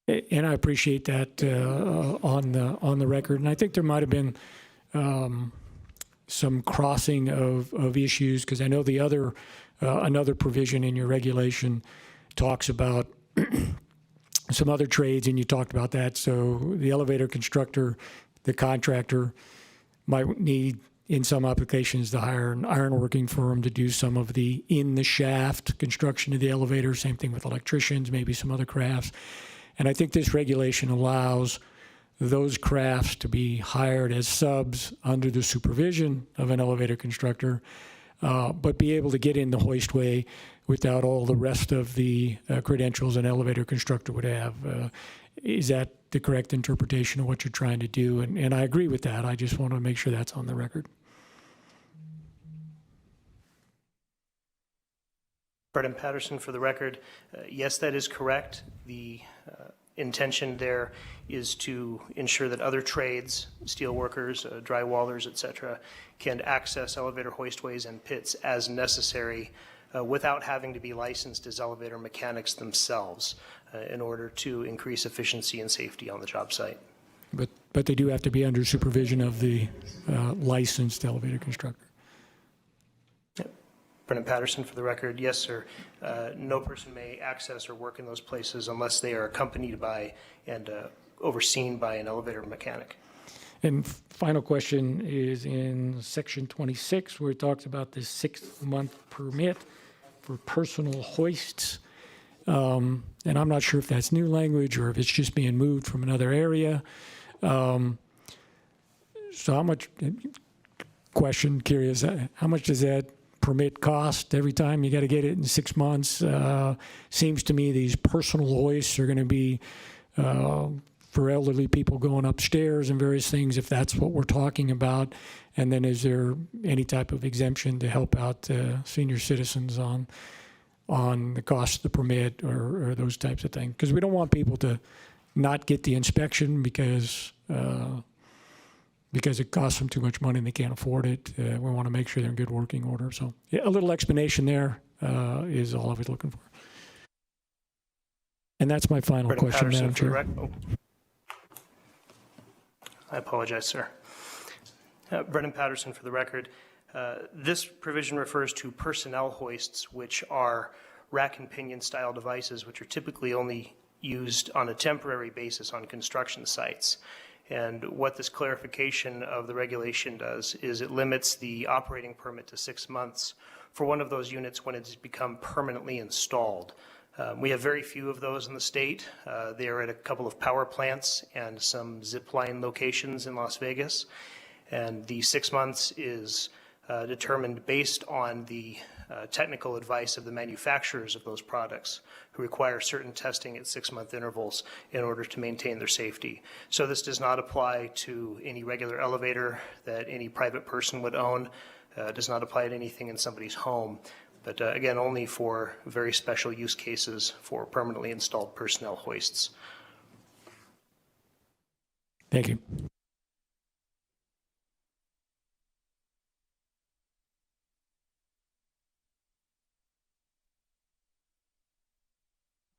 And I appreciate that on the record. And I think there might have been some crossing of issues, because I know the other another provision in your regulation talks about some other trades, and you talked about that. So the elevator constructor, the contractor, might need, in some applications, to hire an ironworking firm to do some of the in-the-shaft construction of the elevator. Same thing with electricians, maybe some other crafts. And I think this regulation allows those crafts to be hired as subs under the supervision of an elevator constructor, but be able to get in the hoistway without all the rest of the credentials an elevator constructor would have. Is that the correct interpretation of what you're trying to do? And I agree with that. I just want to make sure that's on the record. Brennan Patterson for the record. Yes, that is correct. The intention there is to ensure that other trades, steel workers, drywallers, et cetera, can access elevator hoistways and pits as necessary without having to be licensed as elevator mechanics themselves in order to increase efficiency and safety on the job site. But they do have to be under supervision of the licensed elevator constructor. Brennan Patterson for the record. Yes, sir. No person may access or work in those places unless they are accompanied by and overseen by an elevator mechanic. And final question is in section 26, where it talks about the 6-month permit for personal hoists. And I'm not sure if that's new language or if it's just being moved from another area. So how much, question, curious, how much does that permit cost every time? You got to get it in 6 months. Seems to me these personal hoists are going to be for elderly people going upstairs and various things, if that's what we're talking about. And then is there any type of exemption to help out senior citizens on the cost of the permit or those types of things? Because we don't want people to not get the inspection because it costs them too much money and they can't afford it. We want to make sure they're in good working order. So yeah, a little explanation there is all I was looking for. And that's my final Brendan question, Patterson Madam for the Chair. I apologize, sir. Brendan Patterson for the record. This provision refers to personnel hoists, which are rack and pinion style devices, which are typically only used on a temporary basis on construction sites. And what this clarification of the regulation does is it limits the operating permit to 6 months for one of those units when it's become permanently installed. We have very few of those in the state. They are at a couple of power plants and some zip line locations in Las Vegas. And the 6 months is determined based on the technical advice of the manufacturers of those products, who require certain testing at 6-month intervals in order to maintain their safety. So this does not apply to any regular elevator that any private person would own. Does not apply to anything in somebody's home. But again, only for very special use cases for permanently installed personnel hoists. Thank you.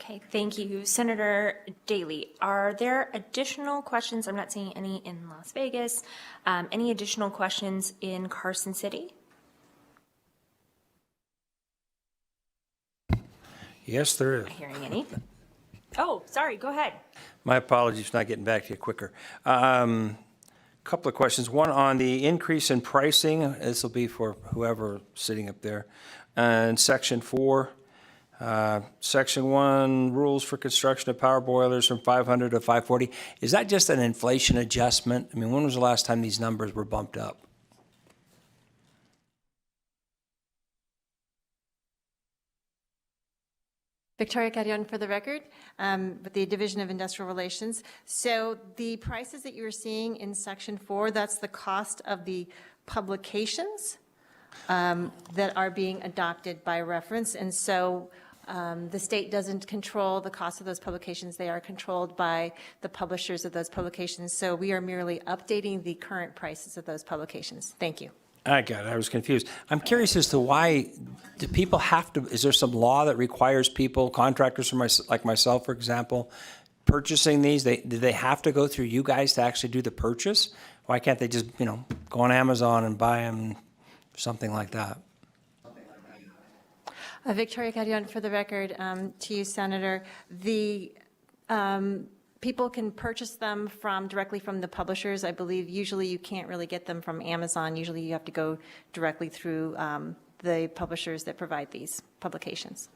Okay, thank you. Senator Daley, are there additional questions? I'm not seeing any in Las Vegas. Any additional questions in Carson City? Yes, there is. Not hearing any. Oh, sorry, go ahead. My apologies for not getting back to you quicker. Couple of questions. One on the increase in pricing. This will be for whoever sitting up there. And Section 4, Section 1, rules for construction of power boilers from 500 to 540. Is that just an inflation adjustment? I mean, when was the last time these numbers were bumped up? Victoria Carrion for the record, with the Division of Industrial Relations. So the prices that you're seeing in Section 4, that's the cost of the publications that are being adopted by reference. And so the state doesn't control the cost of those publications. They are controlled by the publishers of those publications. So we are merely updating the current prices of those publications. Thank you. I got it. I was confused. I'm curious as to why do people have to, is there some law that requires people, contractors like myself, for example, purchasing these? Do they have to go through you guys to actually do the purchase? Why can't they just, go on Amazon and buy them, something like that? Victoria Carrion for the record, to you, Senator. The people can purchase them directly from the publishers. I believe usually you can't really get them from Amazon. Usually you have to go directly through the publishers that provide these publications.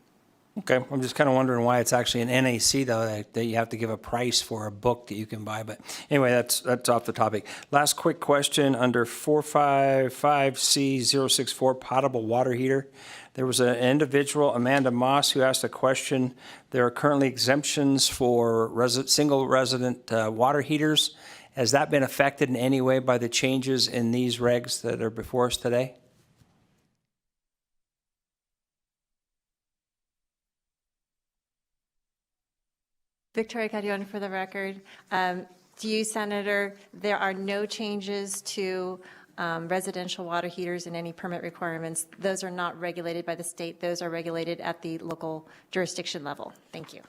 Okay, I'm just kind of wondering why it's actually an NAC, though, that you have to give a price for a book that you can buy. But anyway, that's off the topic. Last quick question under 455C064, potable water heater. There was an individual, Amanda Moss, who asked a question. There are currently exemptions for single resident water heaters. Has that been affected in any way by the changes in these regs that are before us today? Victoria Carrion for the record. To you, Senator, there are no changes to residential water heaters and any permit requirements. Those are not regulated by the state. Those are regulated at the local jurisdiction level. Thank you.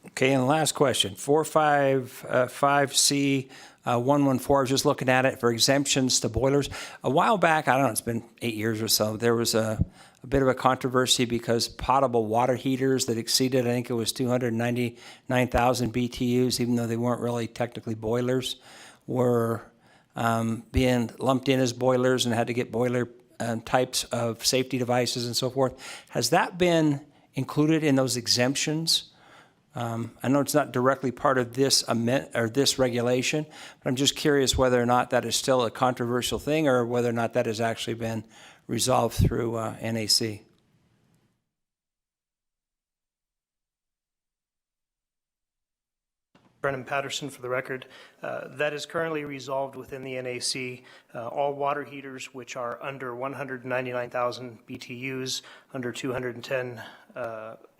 Okay, and the last question, 455C114, I was just looking at it for exemptions to boilers. A while back, I don't know, it's been 8 years or so, there was a bit of a controversy because potable water heaters that exceeded, I think it was 299,000 BTUs, even though they weren't really technically boilers, were being lumped in as boilers and had to get boiler types of safety devices and so forth. Has that been included in those exemptions I know it's not directly part of this this regulation, but I'm just curious whether or not that is still a controversial thing or whether or not that has actually been resolved through NAC. Brennan Patterson for the record. That is currently resolved within the NAC. All water heaters which are under 199,000 BTUs, under 210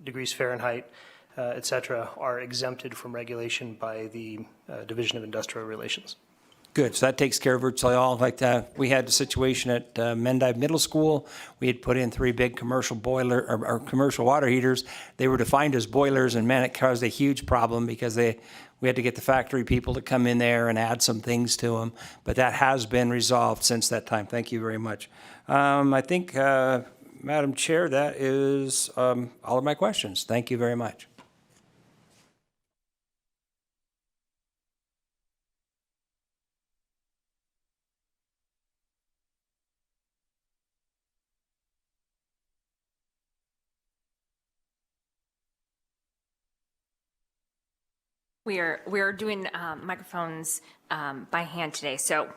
degrees Fahrenheit, et cetera, are exempted from regulation by the Division of Industrial Relations. Good, so that takes care of virtually all. Like we had a situation at Mendive Middle School. We had put in 3 big commercial boiler or commercial water heaters. They were defined as boilers, and man, it caused a huge problem because we had to get the factory people to come in there and add some things to them. But that has been resolved since that time. Thank you very much. I think, Madam Chair, that is all of my questions. Thank you very much. We're doing microphones by hand today. So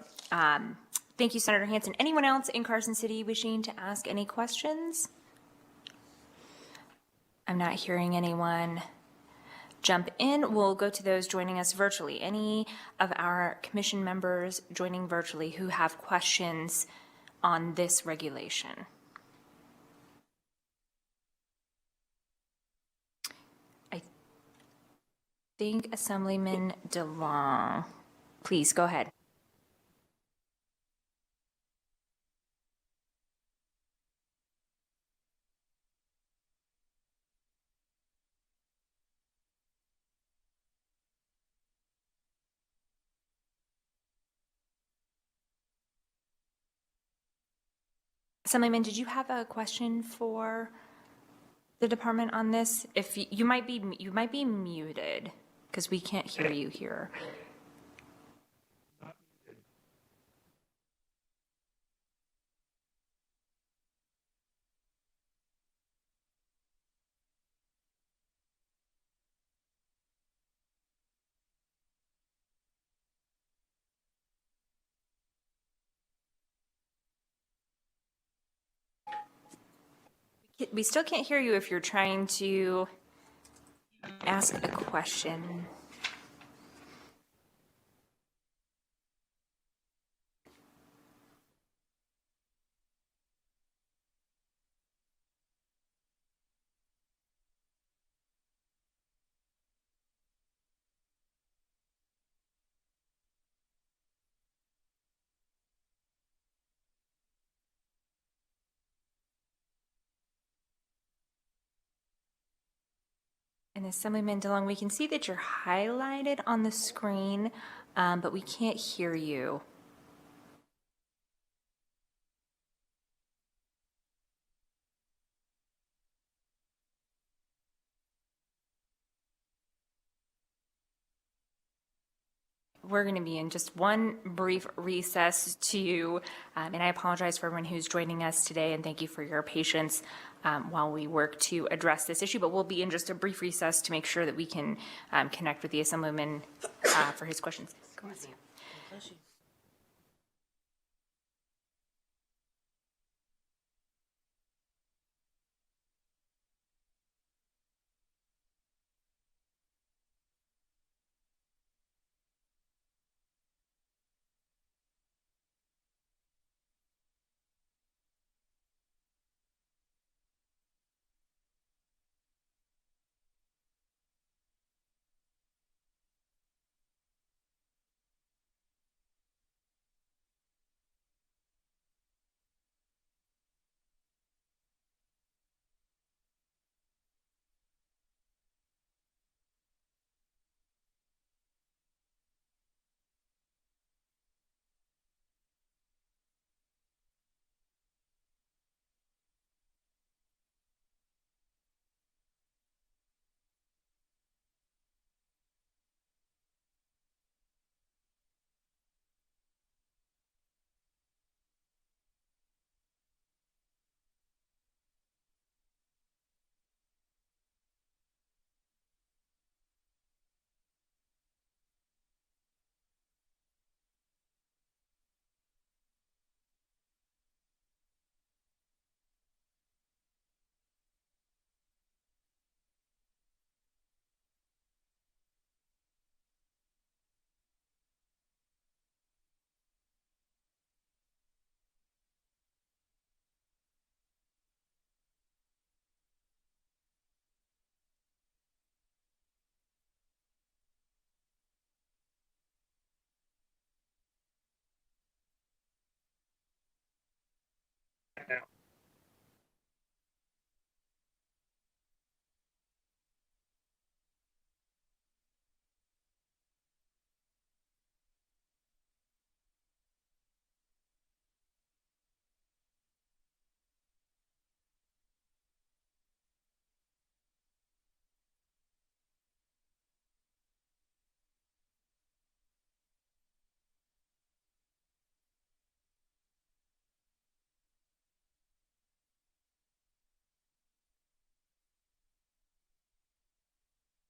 thank you, Senator Hansen. Anyone else in Carson City wishing to ask any questions? I'm not hearing anyone jump in. We'll go to those joining us virtually. Any of our commission members joining virtually who have questions on this regulation? I think Assemblyman DeLong. Please go ahead. Assemblyman, did you have a question for the department on this? If you might be muted because we can't hear you here. We still can't hear you if you're trying to ask a question. And Assemblyman DeLong, we can see that you're highlighted on the screen, but we can't hear you. We're going to be in just one brief recess and I apologize for everyone who's joining us today, and thank you for your patience while we work to address this issue. But we'll be in just a brief recess to make sure that we can connect with the Assemblyman for his questions. Go ahead. now.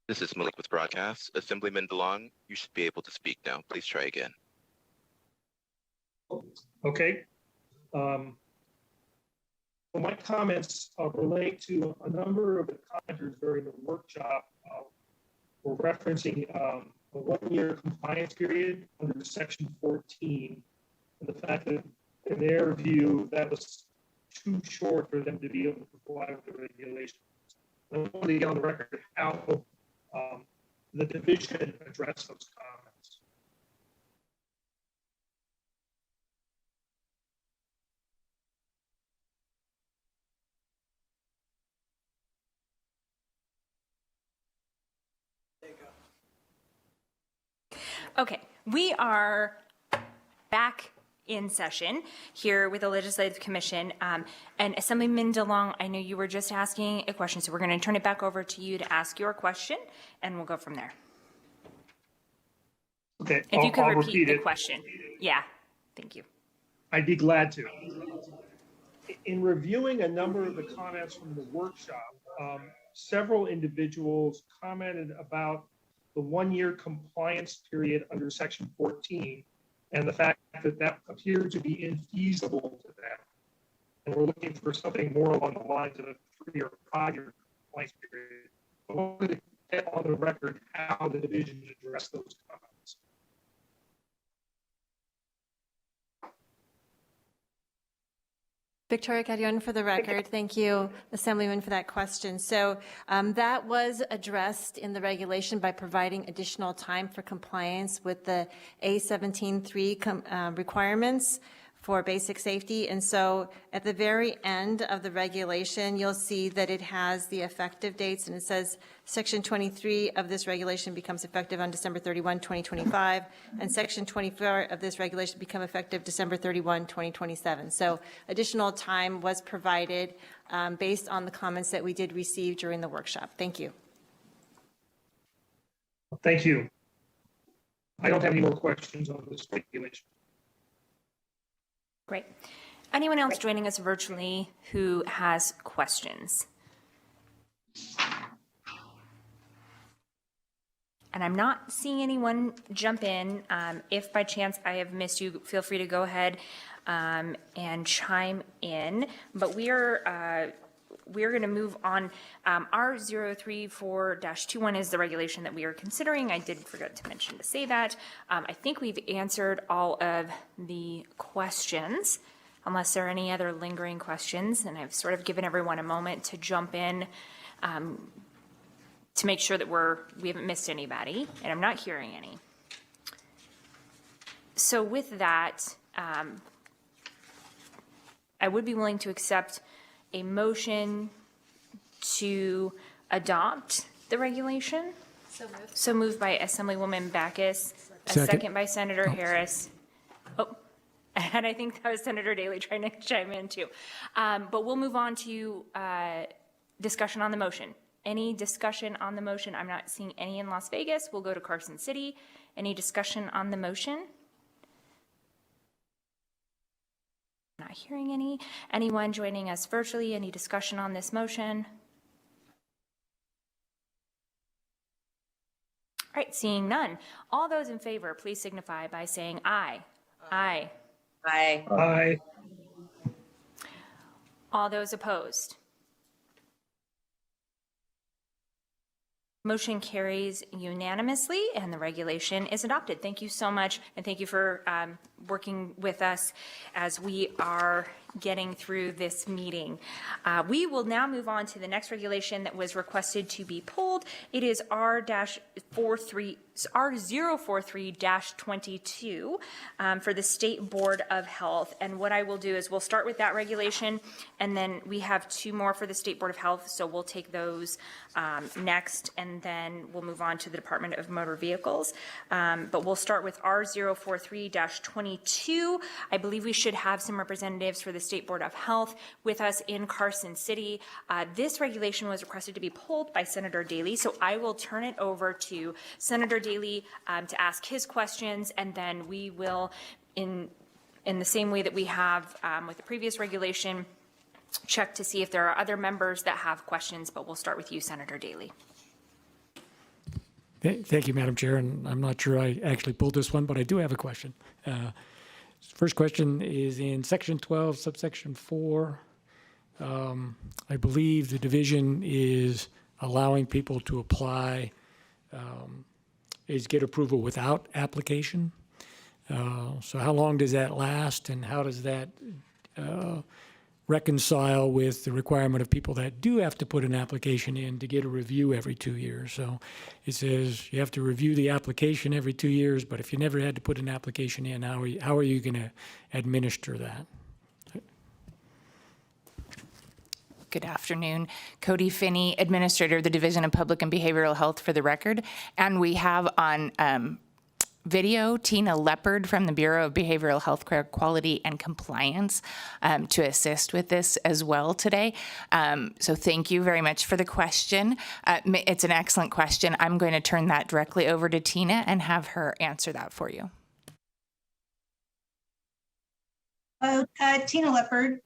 This is Malik with Broadcast. Assemblyman DeLong, you should be able to speak now. Please try again. Okay. Well, my comments relate to a number of the commenters during the workshop. Were referencing a one-year compliance period under Section 14, and the fact that, in their view, that was too short for them to be able to comply with the regulations. I want to get on the record how the division addressed those comments. Okay, we are back in session here with the Legislative Commission. And Assemblyman DeLong, I know you were just asking a question, so we're going to turn it back over to you to ask your question, and we'll go from there. Okay, If you could I'll repeat the it. question. Yeah, thank you. I'd be glad to. In reviewing a number of the comments from the workshop, several individuals commented about the one-year compliance period under Section 14 and the fact that that appeared to be infeasible to them. And we're looking for something more along the lines of a 3 or 5 year compliance period. I wanted to get on the record how the division addressed those comments. Victoria Carrion for the record. Thank you, Assemblyman, for that question. So that was addressed in the regulation by providing additional time for compliance with the A17.3 requirements for basic safety. And so at the very end of the regulation, you'll see that it has the effective dates, and it says Section 23 of this regulation becomes effective on December 31, 2025, and Section 24 of this regulation become effective December 31, 2027. So additional time was provided based on the comments that we did receive during the workshop. Thank you. Thank you. I don't have any more questions on this regulation. Great. Anyone else joining us virtually who has questions? And I'm not seeing anyone jump in. If by chance I have missed you, feel free to go ahead and chime in. But we're going to move on. R034-21 is the regulation that we are considering. I did forget to mention to say that. I think we've answered all of the questions, unless there are any other lingering questions. And I've sort of given everyone a moment to jump in to make sure that we haven't missed anybody, and I'm not hearing any. So with that, I would be willing to accept a motion to adopt the regulation. So moved by Assemblywoman Backus, a second by Senator Harris. Oh, and I think that was Senator Daley trying to chime in too. But we'll move on to discussion on the motion. Any discussion on the motion? I'm not seeing any in Las Vegas. We'll go to Carson City. Any discussion on the motion? Not hearing any. Anyone joining us virtually? Any discussion on this motion? All right, seeing none. All those in favor, please signify by saying aye. Aye. Aye. Aye. All those opposed? Motion carries unanimously, and the regulation is adopted. Thank you so much, and thank you for working with us as we are getting through this meeting. We will now move on to the next regulation that was requested to be pulled. It is R043-22 for the State Board of Health. And what I will do is we'll start with that regulation, and then we have two more for the State Board of Health, so we'll take those next, and then we'll move on to the Department of Motor Vehicles. But we'll start with R043-22. I believe we should have some representatives for the State Board of Health with us in Carson City. This regulation was requested to be pulled by Senator Daly, so I will turn it over to Senator Daly to ask his questions, and then we will, in the same way that we have with the previous regulation, check to see if there are other members that have questions, but we'll start with you, Senator Daly. Thank you, Madam Chair, and I'm not sure I actually pulled this one, but I do have a question. First question is in Section 12, subsection 4. I believe the division is allowing people to apply, is get approval without application. So how long does that last, and how does that reconcile with the requirement of people that do have to put an application in to get a review every 2 years? So it says you have to review the application every 2 years, but if you never had to put an application in, how are you going to administer that? Good afternoon. Cody Finney, Administrator of the Division of Public and Behavioral Health for the record. And we have on video Tina Leopard from the Bureau of Behavioral Health Care Quality and Compliance to assist with this as well today. So thank you very much for the question. It's an excellent question. I'm going to turn that directly over to Tina and have her answer that for you. Tina Leopard,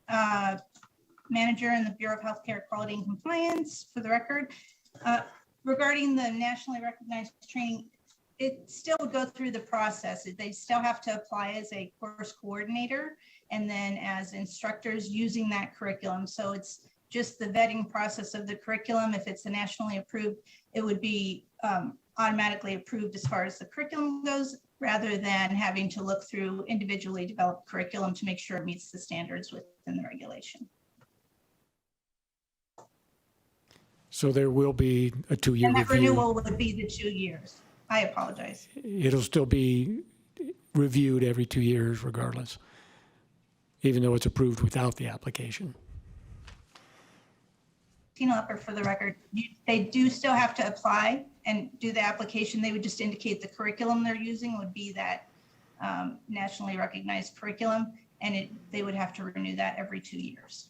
Manager in the Bureau of Healthcare Quality and Compliance, for the record. Regarding the nationally recognized training, it still would go through the process. They still have to apply as a course coordinator and then as instructors using that curriculum. So it's just the vetting process of the curriculum. If it's a nationally approved, it would be automatically approved as far as the curriculum goes, rather than having to look through individually developed curriculum to make sure it meets the standards within the regulation. So there will be a 2-year And that review. renewal would be the 2 years. I apologize. It'll still be reviewed every 2 years regardless, even though it's approved without the application. Tina Leopard, for the record, they do still have to apply and do the application. They would just indicate the curriculum they're using would be that nationally recognized curriculum, and they would have to renew that every 2 years.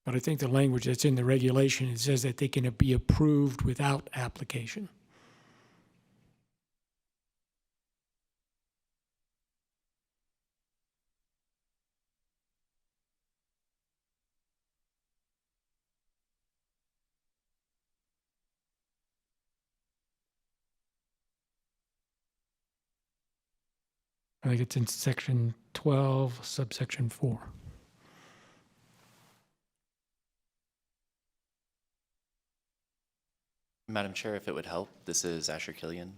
But I think the language that's in the regulation, it says that they can be approved without application. I think it's in section 12, subsection 4. Madam Chair, if it would help, this is Asher Killian,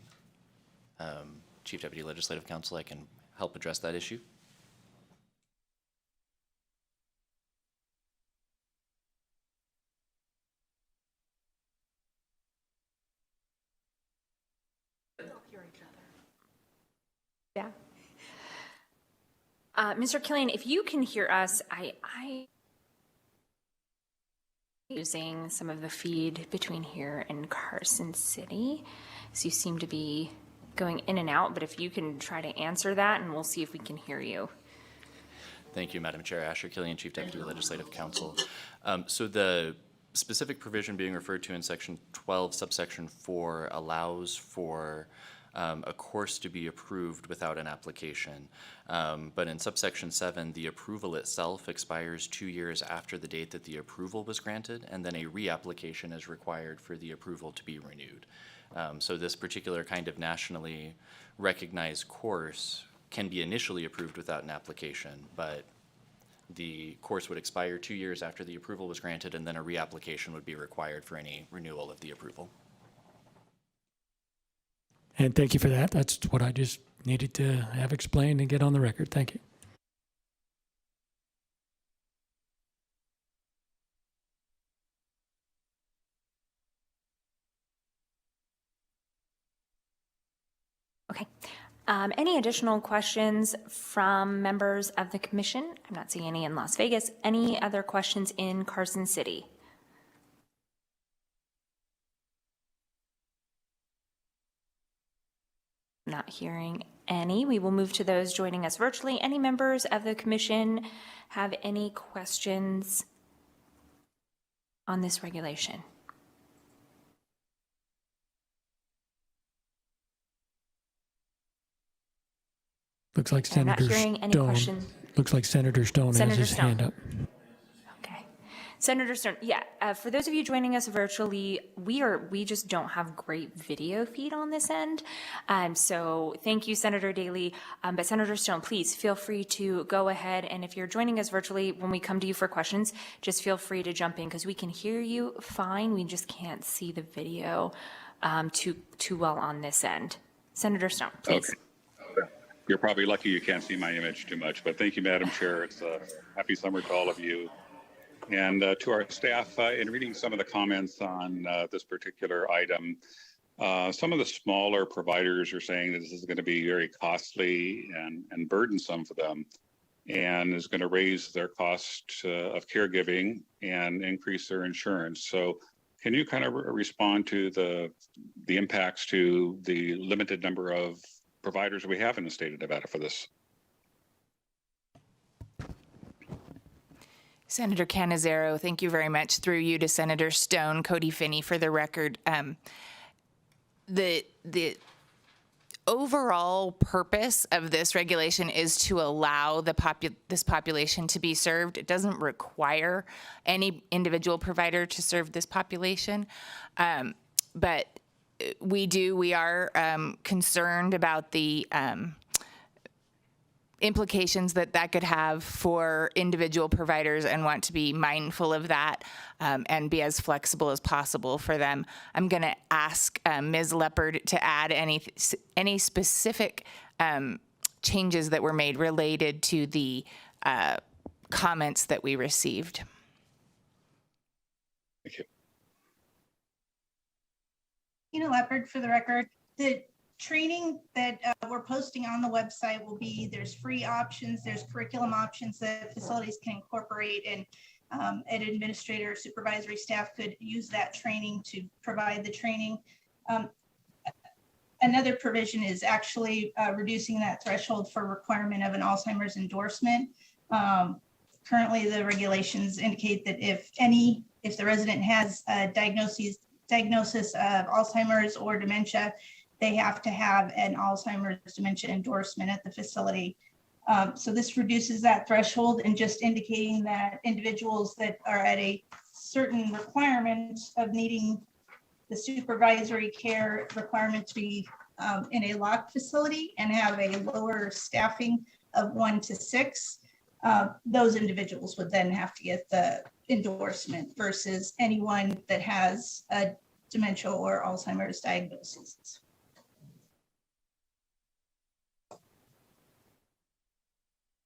Chief Deputy Legislative Counsel. I can help address that issue. Yeah. Mr. Killian, if you can hear us, I using some of the feed between here and Carson City. So you seem to be going in and out, but if you can try to answer that, and we'll see if we can hear you. Thank you, Madam Chair. Asher Killian, Chief Deputy Legislative Counsel. So the specific provision being referred to in Section 12, subsection 4 allows for a course to be approved without an application. But in subsection 7, the approval itself expires 2 years after the date that the approval was granted, and then a reapplication is required for the approval to be renewed. So this particular kind of nationally recognized course can be initially approved without an application, but the course would expire 2 years after the approval was granted, and then a reapplication would be required for any renewal of the approval. And thank you for that. That's what I just needed to have explained and get on the record. Thank you. Okay. Any additional questions from members of the commission? I'm not seeing any in Las Vegas. Any other questions in Carson City? Not hearing any. We will move to those joining us virtually. Any members of the commission have any questions on this regulation? Looks like I'm not Senator hearing any Stone. questions. Looks like Senator Stone has Senator his Stone. hand up. Okay. Senator Stern, yeah, for those of you joining us virtually, we just don't have great video feed on this end. So thank you, Senator Daly. But Senator Stone, please feel free to go ahead. And if you're joining us virtually, when we come to you for questions, just feel free to jump in because we can hear you fine. We just can't see the video too well on this end. Senator Stone, please. Okay. You're probably lucky you can't see my image too much, but thank you, Madam Chair. It's a happy summer to all of you. And to our staff, in reading some of the comments on this particular item, some of the smaller providers are saying that this is going to be very costly and burdensome for them and is going to raise their cost of caregiving and increase their insurance. So can you kind of respond to the impacts to the limited number of providers we have in the state of Nevada for this? Senator Canizero, thank you very much. Through you to Senator Stone, Cody Finney, for the record. The overall purpose of this regulation is to allow this population to be served. It doesn't require any individual provider to serve this population, but we are concerned about the implications that could have for individual providers and want to be mindful of that and be as flexible as possible for them. I'm going to ask Ms. Leopard to add any specific changes that were made related to the comments that we received. Thank you. Tina Leopard, for the record. The training that we're posting on the website will be, there's free options, there's curriculum options that facilities can incorporate, and an administrator, supervisory staff could use that training to provide the training. Another provision is actually reducing that threshold for requirement of an Alzheimer's endorsement. Currently, the regulations indicate that if the resident has a diagnosis of Alzheimer's or dementia, they have to have an Alzheimer's dementia endorsement at the facility. So this reduces that threshold and just indicating that individuals that are at a certain requirement of needing the supervisory care requirement to be in a locked facility and have a lower staffing of 1 to 6, those individuals would then have to get the endorsement versus anyone that has a dementia or Alzheimer's diagnosis.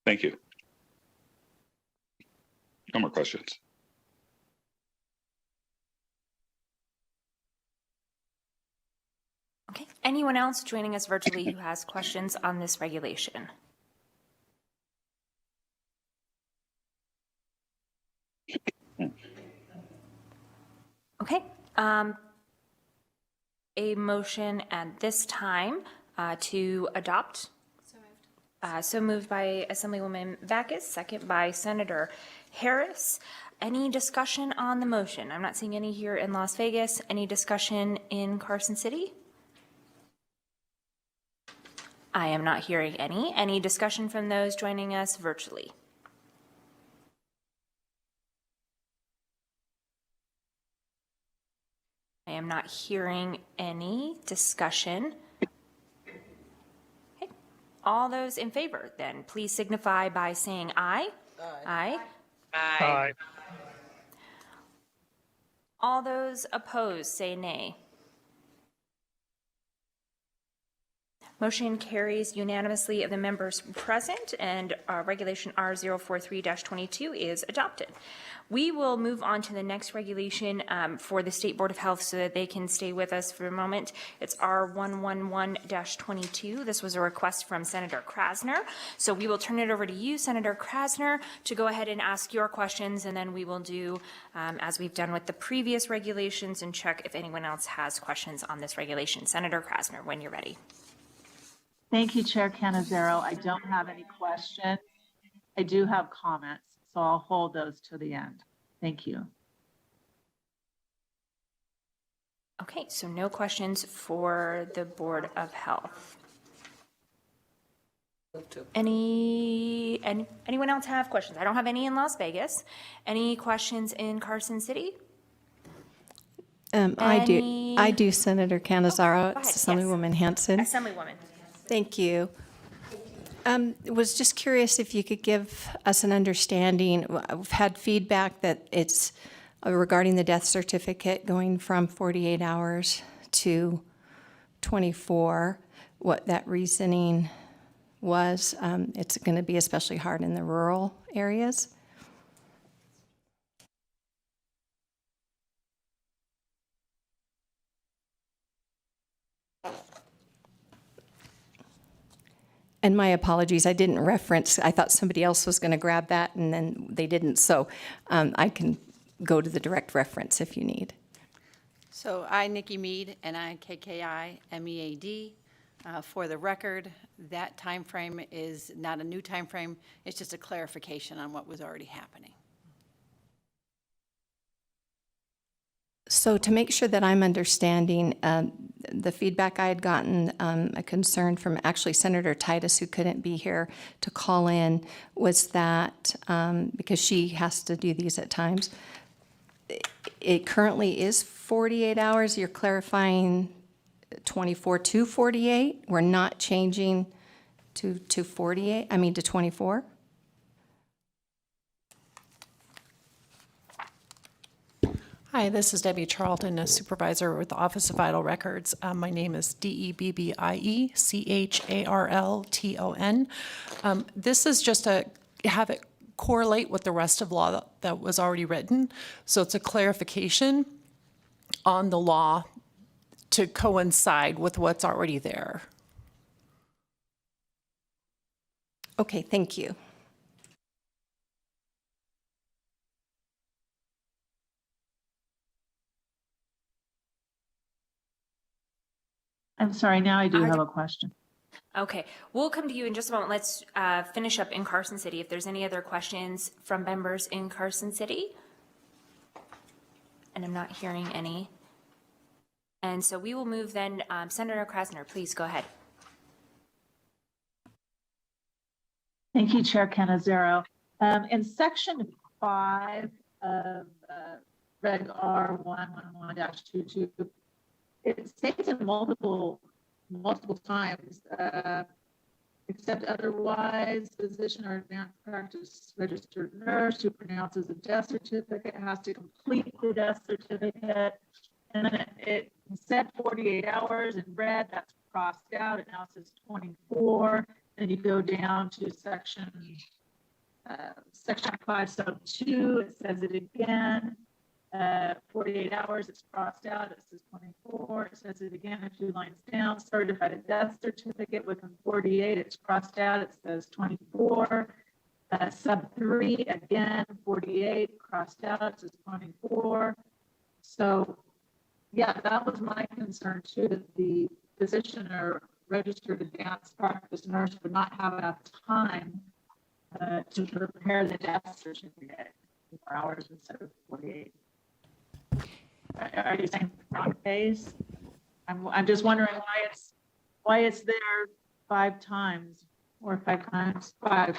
Thank you. No more questions. Okay. Anyone else joining us virtually who has questions on this regulation? Okay. A motion at this time to adopt. So moved by Assemblywoman Backus, second by Senator Harris. Any discussion on the motion? I'm not seeing any here in Las Vegas. Any discussion in Carson City? I am not hearing any. Any discussion from those joining us virtually? I am not hearing any discussion. Okay. All those in favor, then please signify by saying aye. Aye. Aye. All those opposed say nay. Motion carries unanimously of the members present, and Regulation R043-22 is adopted. We will move on to the next regulation for the State Board of Health so that they can stay with us for a moment. It's R111-22. This was a request from Senator Krasner. So we will turn it over to you, Senator Krasner, to go ahead and ask your questions, and then we will do, as we've done with the previous regulations, and check if anyone else has questions on this regulation. Senator Krasner, when you're ready. Thank you, Chair Canizero. I don't have any questions. I do have comments, so I'll hold those to the end. Thank you. Okay, so no questions for the Board of Health. Anyone else have questions? I don't have any in Las Vegas. Any questions in Carson City? I do, Senator Canizaro. Go ahead, Assemblywoman Hanson. Assemblywoman. Thank you. Was just curious if you could give us an understanding. We've had feedback that it's regarding the death certificate going from 48 hours to 24, what that reasoning was. It's going to be especially hard in the rural areas. And my apologies, I didn't reference, I thought somebody else was going to grab that and then they didn't. So I can go to the direct reference if you need. So I, Nikki Mead, NIKKI-MEAD. For the record, that time frame is not a new time frame. It's just a clarification on what was already happening. So to make sure that I'm understanding, the feedback I had gotten, a concern from actually Senator Titus, who couldn't be here to call in, was that, because she has to do these at times, it currently is 48 hours. You're clarifying 24 to 48. We're not changing to 48, I mean to 24. Hi, this is Debbie Charlton, a supervisor with the Office of Vital Records. My name is DebbieCharlton. This is just to have it correlate with the rest of law that was already written. So it's a clarification on the law to coincide with what's already there. Okay, thank you. I'm sorry, now I do have a question. Okay, we'll come to you in just a moment. Let's finish up in Carson City. If there's any other questions from members in Carson City. And I'm not hearing any. And so we will move then, Senator Krasner, please go ahead. Thank you, Chair Canizero. In Section 5 of Reg R 111-22, it states in multiple times, except otherwise, physician or advanced practice registered nurse who pronounces a death certificate has to complete the death certificate. And then it said 48 hours in red, that's crossed out. It now says 24. Then you go down to section 5 sub 2, it says it again. 48 hours, it's crossed out, it says 24, it says it again a few lines down. Certified death certificate within 48, it's crossed out, it says 24. Sub 3, again, 48, crossed out, it says 24. So, yeah, that was my concern too, that the physician or registered advanced practice nurse would not have enough time to prepare the death certificate 4 hours instead of 48. Are you saying wrong days? I'm just wondering why it's there 5 times or 5 times 5.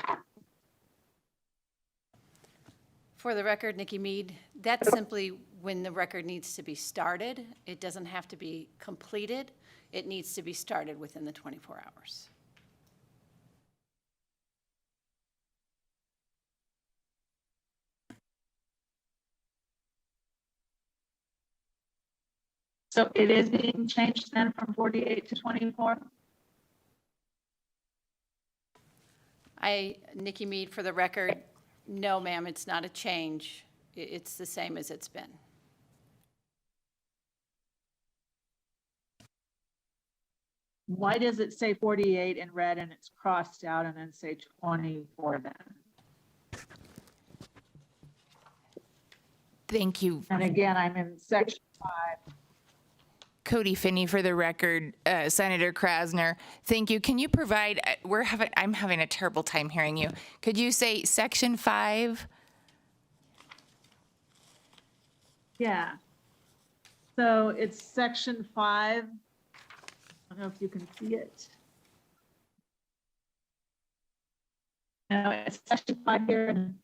For the record, Nikki Mead, that's simply when the record needs to be started. It doesn't have to be completed. It needs to be started within the 24 hours. So it is being changed then from 48 to 24? Nikki Mead, for the record, no, ma'am, it's not a change. It's the same as it's been. Why does it say 48 in red and it's crossed out and then say 24 then? Thank you. And again, I'm in section 5. Cody Finney, for the record, Senator Krasner, thank you. Can you provide, I'm having a terrible time hearing you. Could you say section 5? Yeah. So it's section 5. I don't know if you can see it. No, it's section 5 here, and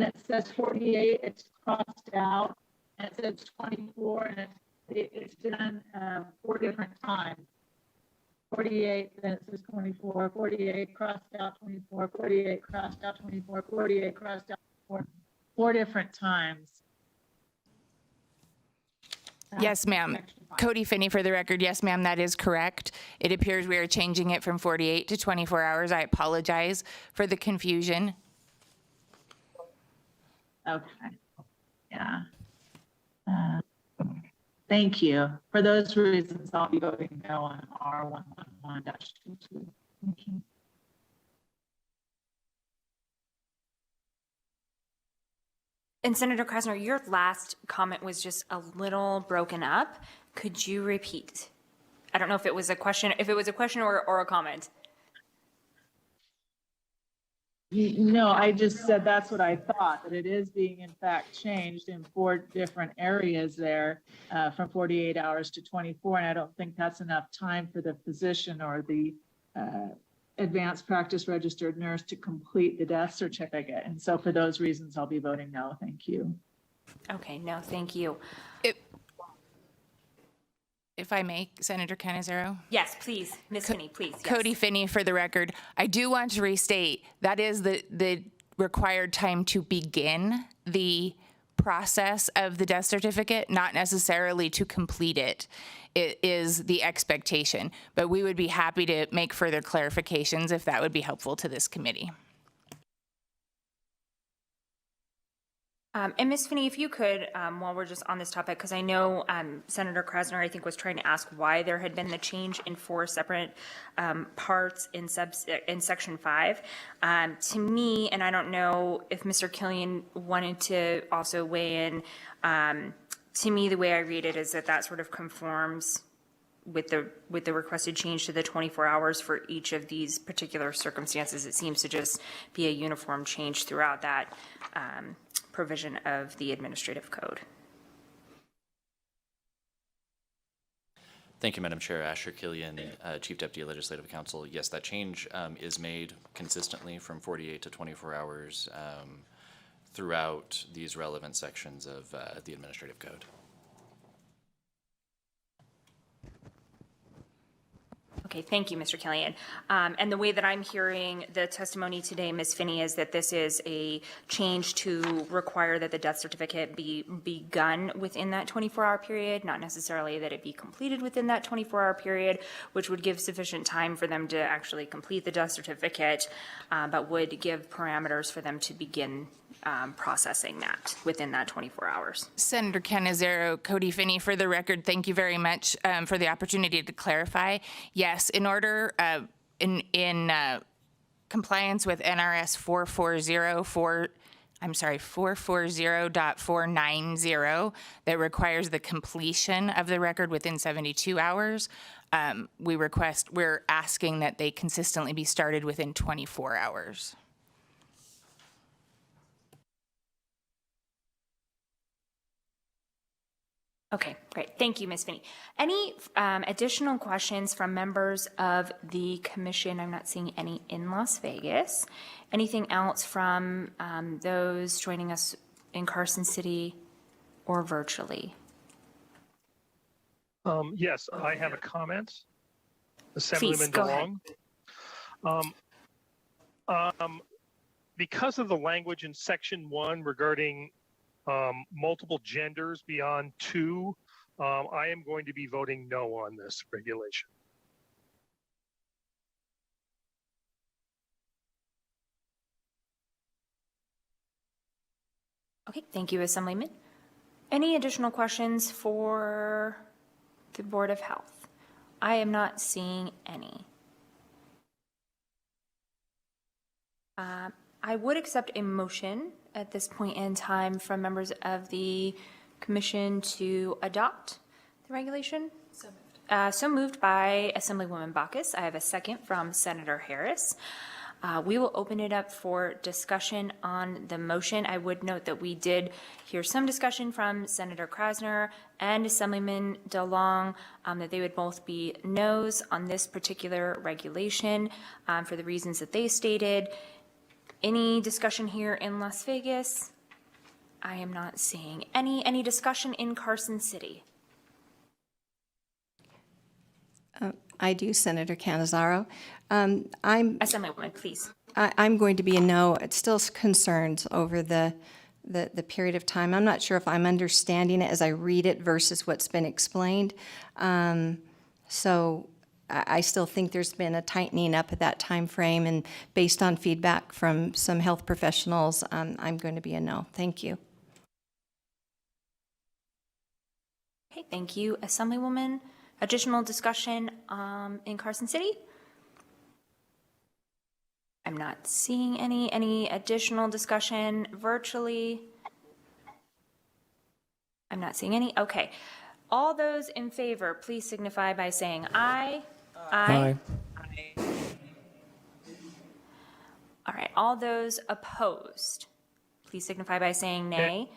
it says 48, it's crossed out, and it says 24, and it's done 4 different times. 48, then it says 24, 48, crossed out 24, 48, crossed out 24, 48, crossed out 24, 4 different times. Yes, ma'am. Cody Finney, for the record, yes, ma'am, that is correct. It appears we are changing it from 48 to 24 hours. I apologize for the confusion. Okay. Yeah. Thank you. For those reasons, I'll be voting no on R111-22. Thank you. And Senator Krasner, your last comment was just a little broken up. Could you repeat? I don't know if it was a question, or a comment. No, I just said that's what I thought, that it is being in fact changed in 4 different areas there from 48 hours to 24. And I don't think that's enough time for the physician or the advanced practice registered nurse to complete the death certificate. And so for those reasons, I'll be voting no. Thank you. Okay, no, thank you. If I may, Senator Canizero? Yes, please, Ms. Finney, please. Yes. Cody Finney, for the record, I do want to restate, that is the required time to begin the process of the death certificate, not necessarily to complete it. It is the expectation, but we would be happy to make further clarifications if that would be helpful to this committee. And Ms. Finney, if you could, while we're just on this topic, because I know Senator Krasner, I think, was trying to ask why there had been the change in 4 separate parts in section 5. To me, and I don't know if Mr. Killian wanted to also weigh in, to me, the way I read it is that sort of conforms with the requested change to the 24 hours for each of these particular circumstances. It seems to just be a uniform change throughout that provision of the administrative code. Thank you, Madam Chair. Asher Killian, Chief Deputy Legislative Counsel. Yes, that change is made consistently from 48 to 24 hours throughout these relevant sections of the administrative code. Okay, thank you, Mr. Killian. And the way that I'm hearing the testimony today, Ms. Finney, is that this is a change to require that the death certificate be begun within that 24-hour period, not necessarily that it be completed within that 24-hour period, which would give sufficient time for them to actually complete the death certificate, but would give parameters for them to begin processing that within that 24 hours. Senator Canizero, Cody Finney, for the record, thank you very much for the opportunity to clarify. Yes, in order, in compliance with NRS 440.490 that requires the completion of the record within 72 hours, we're asking that they consistently be started within 24 hours. Okay, great. Thank you, Ms. Finney. Any additional questions from members of the commission? I'm not seeing any in Las Vegas. Anything else from those joining us in Carson City or virtually? Yes, I have a comment. Please, go ahead. Because of the language in section 1 regarding multiple genders beyond 2, I am going to be voting no on this regulation. Okay, thank you, Assemblyman. Any additional questions for the Board of Health? I am not seeing any. I would accept a motion at this point in time from members of the commission to adopt the regulation. So moved by Assemblywoman Bacchus. I have a second from Senator Harris. We will open it up for discussion on the motion. I would note that we did hear some discussion from Senator Krasner and Assemblyman DeLong that they would both be no's on this particular regulation for the reasons that they stated. Any discussion here in Las Vegas? I am not seeing any discussion in Carson City. I do, Senator Cannizzaro. Assemblywoman, please. I'm going to be a no. It's still concerns over the period of time. I'm not sure if I'm understanding it as I read it versus what's been explained. So I still think there's been a tightening up of that time frame, and based on feedback from some health professionals, I'm going to be a no. Thank you. Okay, thank you, Assemblywoman. Additional discussion in Carson City? I'm not seeing any additional discussion virtually. I'm not seeing any. Okay. All those in favor, please signify by saying aye. Aye. All right. All those opposed, please signify by saying nay.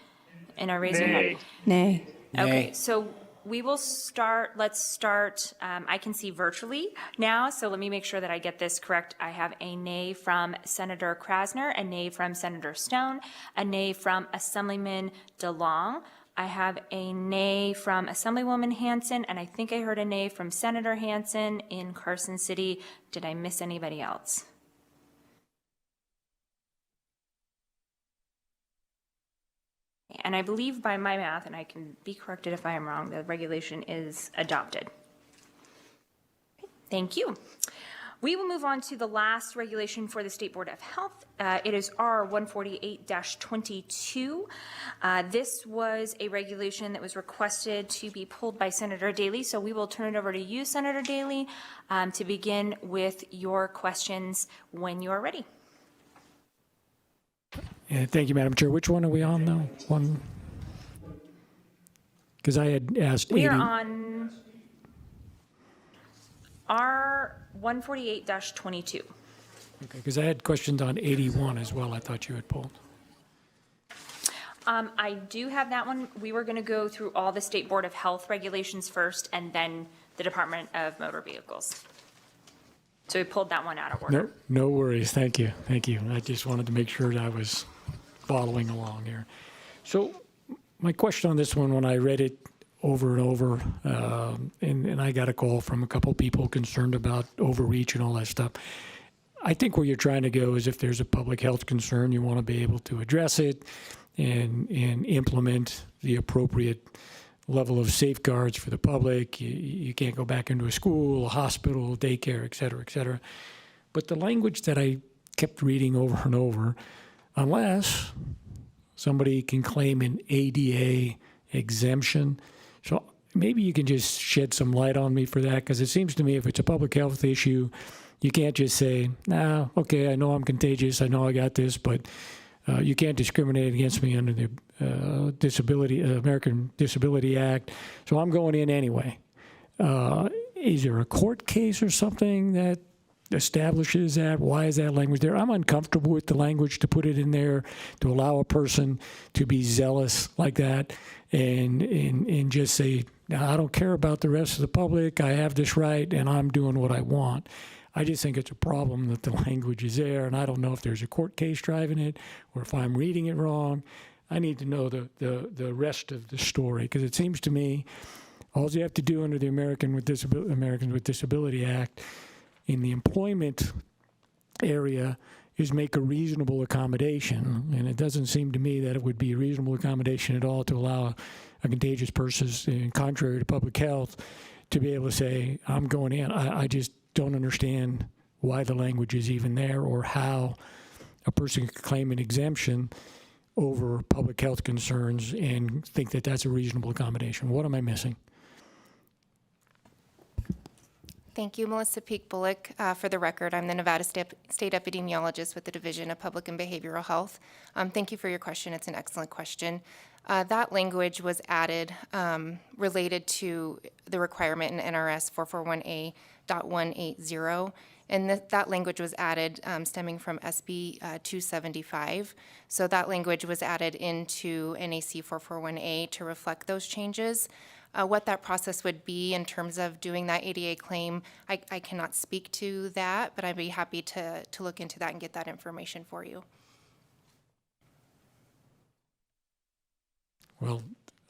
And are raising your hand. Nay. Okay, so we will start, let's start, I can see virtually now, so let me make sure that I get this correct. I have a nay from Senator Krasner, a nay from Senator Stone, a nay from Assemblyman DeLong. I have a nay from Assemblywoman Hanson, and I think I heard a nay from Senator Hanson in Carson City. Did I miss anybody else? And I believe by my math, and I can be corrected if I am wrong, the regulation is adopted. Okay, thank you. We will move on to the last regulation for the State Board of Health. It is R 148-22. This was a regulation that was requested to be pulled by Senator Daly, so we will turn it over to you, Senator Daly, to begin with your questions when you are ready. Yeah, thank you, Madam Chair. Which one are we on, though? One? Because I had asked 80. We are on R 148-22. Okay, because I had questions on 81 as well. I thought you had pulled. I do have that one. We were going to go through all the State Board of Health regulations first and then the Department of Motor Vehicles. So we pulled that one out of order. No worries. Thank you. Thank you. I just wanted to make sure that I was following along here. So my question on this one, when I read it over and over, and I got a call from a couple people concerned about overreach and all that stuff. I think where you're trying to go is if there's a public health concern, you want to be able to address it and implement the appropriate level of safeguards for the public. You can't go back into a school, a hospital, daycare, et cetera, et cetera. But the language that I kept reading over and over, unless somebody can claim an ADA exemption. So maybe you can just shed some light on me for that, because it seems to me if it's a public health issue, you can't just say, nah, okay, I know I'm contagious, I know I got this, but you can't discriminate against me under the American Disability Act, so I'm going in anyway. Is there a court case or something that establishes that? Why is that language there? I'm uncomfortable with the language to put it in there to allow a person to be zealous like that and just say, nah, I don't care about the rest of the public, I have this right and I'm doing what I want. I just think it's a problem that the language is there, and I don't know if there's a court case driving it or if I'm reading it wrong. I need to know the rest of the story, because it seems to me all you have to do under the Americans with Disability Act in the employment area is make a reasonable accommodation, and it doesn't seem to me that it would be a reasonable accommodation at all to allow a contagious person, contrary to public health, to be able to say, I'm going in. I just don't understand why the language is even there or how a person could claim an exemption over public health concerns and think that that's a reasonable accommodation. What am I missing? Thank you, Melissa Peak Bullock. For the record, I'm the Nevada State Epidemiologist with the Division of Public and Behavioral Health. Thank you for your question. It's an excellent question. That language was added related to the requirement in NRS 441A.180, and that language was added stemming from SB 275. So that language was added into NAC 441A to reflect those changes. What that process would be in terms of doing that ADA claim, I cannot speak to that, but I'd be happy to look into that and get that information for you. Well,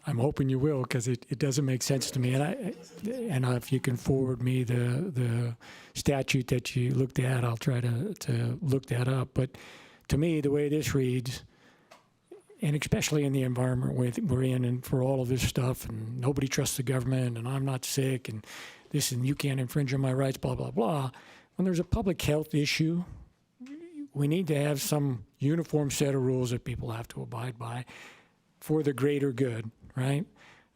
I'm hoping you will, because it doesn't make sense to me. And if you can forward me the statute that you looked at, I'll try to look that up. But to me, the way this reads, and especially in the environment we're in, and for all of this stuff, and nobody trusts the government, and I'm not sick, and this, and you can't infringe on my rights, blah, blah, blah. When there's a public health issue, we need to have some uniform set of rules that people have to abide by for the greater good, right?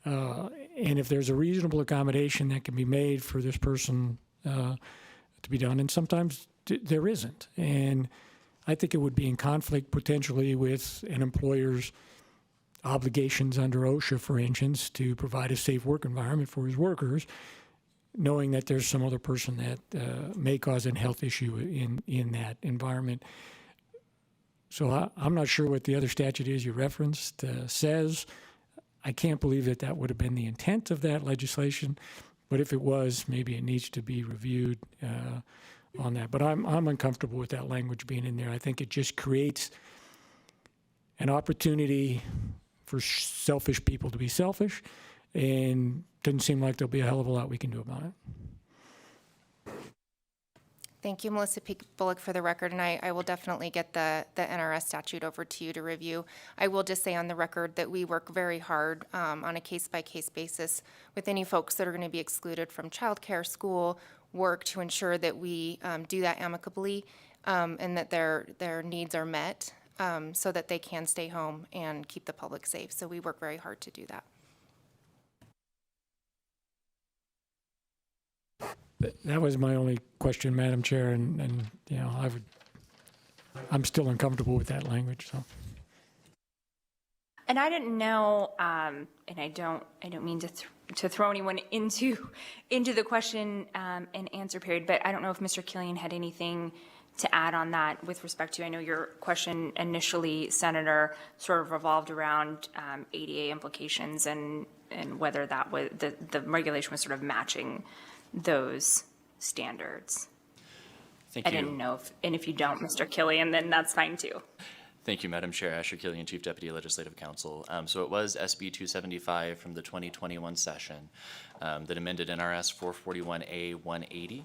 And if there's a reasonable accommodation that can be made for this person to be done, and sometimes there isn't. And I think it would be in conflict potentially with an employer's obligations under OSHA, for instance, to provide a safe work environment for his workers, knowing that there's some other person that may cause a health issue in that environment. So I'm not sure what the other statute is you referenced says. I can't believe that would have been the intent of that legislation, but if it was, maybe it needs to be reviewed on that. But I'm uncomfortable with that language being in there. I think it just creates an opportunity for selfish people to be selfish, and doesn't seem like there'll be a hell of a lot we can do about it. Thank you, Melissa Peak Bullock, for the record, and I will definitely get the NRS statute over to you to review. I will just say on the record that we work very hard on a case-by-case basis with any folks that are going to be excluded from childcare, school, work, to ensure that we do that amicably and that their needs are met so that they can stay home and keep the public safe. So we work very hard to do that. That was my only question, Madam Chair, and you know, I'm still uncomfortable with that language. So. And I didn't know, and I don't mean to throw anyone into the question and answer period, but I don't know if Mr. Killian had anything to add on that with respect to, I know your question initially, Senator, sort of revolved around ADA implications and whether that was the regulation was sort of matching those standards. Thank I you. didn't know if, and if you don't, Mr. Killian, then that's fine too. Thank you, Madam Chair. Asher Killian, Chief Deputy Legislative Counsel. So it was SB 275 from the 2021 session that amended NRS 441A.180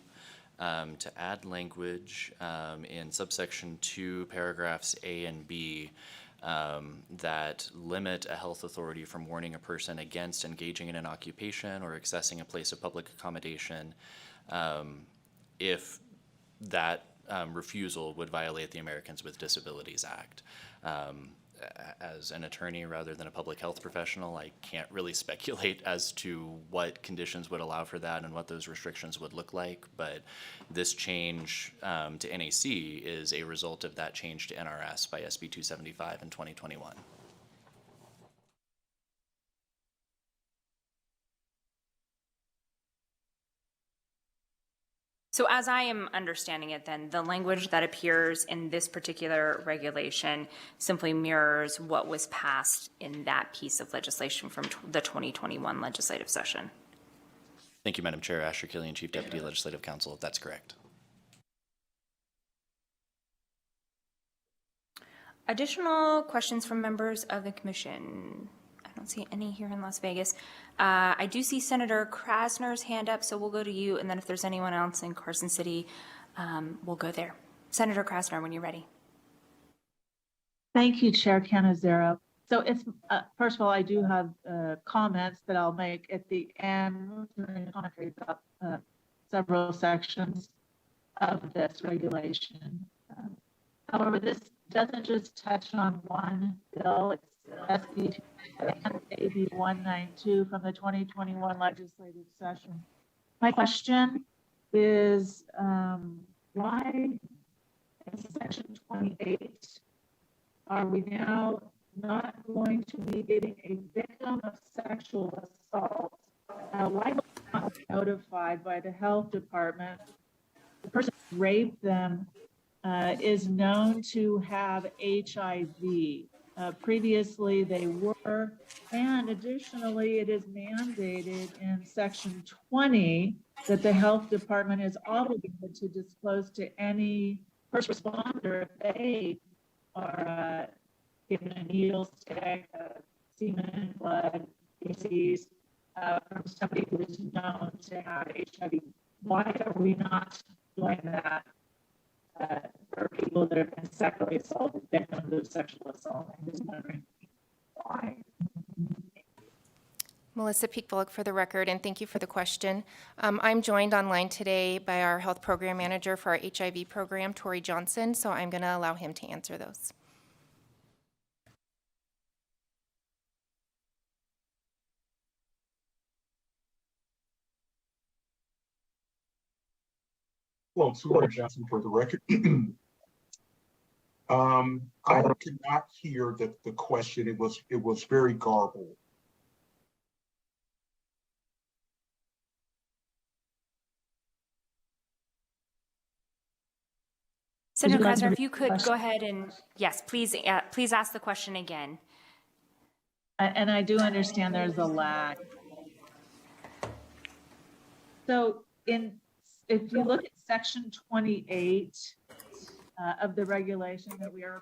to add language in subsection 2, paragraphs A and B that limit a health authority from warning a person against engaging in an occupation or accessing a place of public accommodation if that refusal would violate the Americans with Disabilities Act. As an attorney rather than a public health professional, I can't really speculate as to what conditions would allow for that and what those restrictions would look like, but this change to NAC is a result of that change to NRS by SB 275 in 2021. So as I am understanding it then, the language that appears in this particular regulation simply mirrors what was passed in that piece of legislation from the 2021 legislative session. Thank you, Madam Chair. Asher Killian, Chief Deputy Legislative Counsel, if that's correct. Additional questions from members of the commission? I don't see any here in Las Vegas. I do see Senator Krasner's hand up, so we'll go to you, and then if there's anyone else in Carson City, we'll go there. Senator Krasner, when you're ready. Thank you, Chair Canizero. So it's, first of all, I do have comments that I'll make at the end about several sections of this regulation. However, this doesn't just touch on one bill, it's SB and AB 192 from the 2021 legislative session. My question is, why in section 28 are we now not going to be getting a victim of sexual assault? Why was not notified by the health department? The person who raped them is known to have HIV. Previously, they were, and additionally, it is mandated in section 20 that the health department is obligated to disclose to any first responder if they are given a needle stick, semen, blood, feces from somebody who is known to have HIV. Why are we not doing that for people that have been sexually assaulted, victims of sexual assault? I'm just wondering why. Melissa Peak-Bullock for the record, and thank you for the question. I'm joined online today by our health program manager for our HIV program, Tori Johnson, so I'm going to allow him to answer those. Well, Tori Johnson for the record. I did not hear the question. It was very garbled. Senator Krasner, if you could go ahead and, yes, please ask the question again. And I do understand there's a lag. So if you look at section 28 of the regulation that we are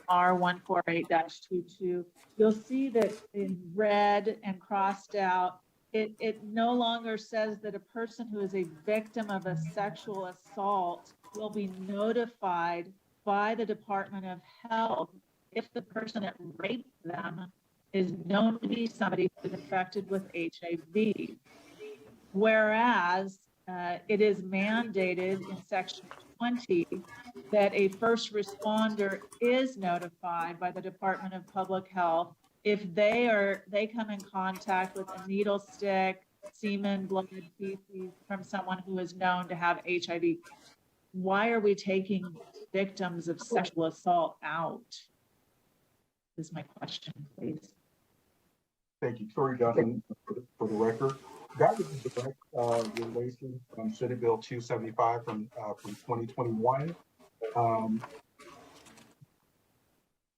R148-22, you'll see that in red and crossed out, it no longer says that a person who is a victim of a sexual assault will be notified by the Department of Health if the person that raped them is known to be somebody who is infected with HIV. Whereas it is mandated in section 20 that a first responder is notified by the Department of Public Health if they come in contact with a needle stick, semen, blood, feces from someone who is known to have HIV. Why are we taking victims of sexual assault out? Is my question, please. Thank you, Tori Johnson for the record. That was a direct relation from Senate Bill 275 from 2021.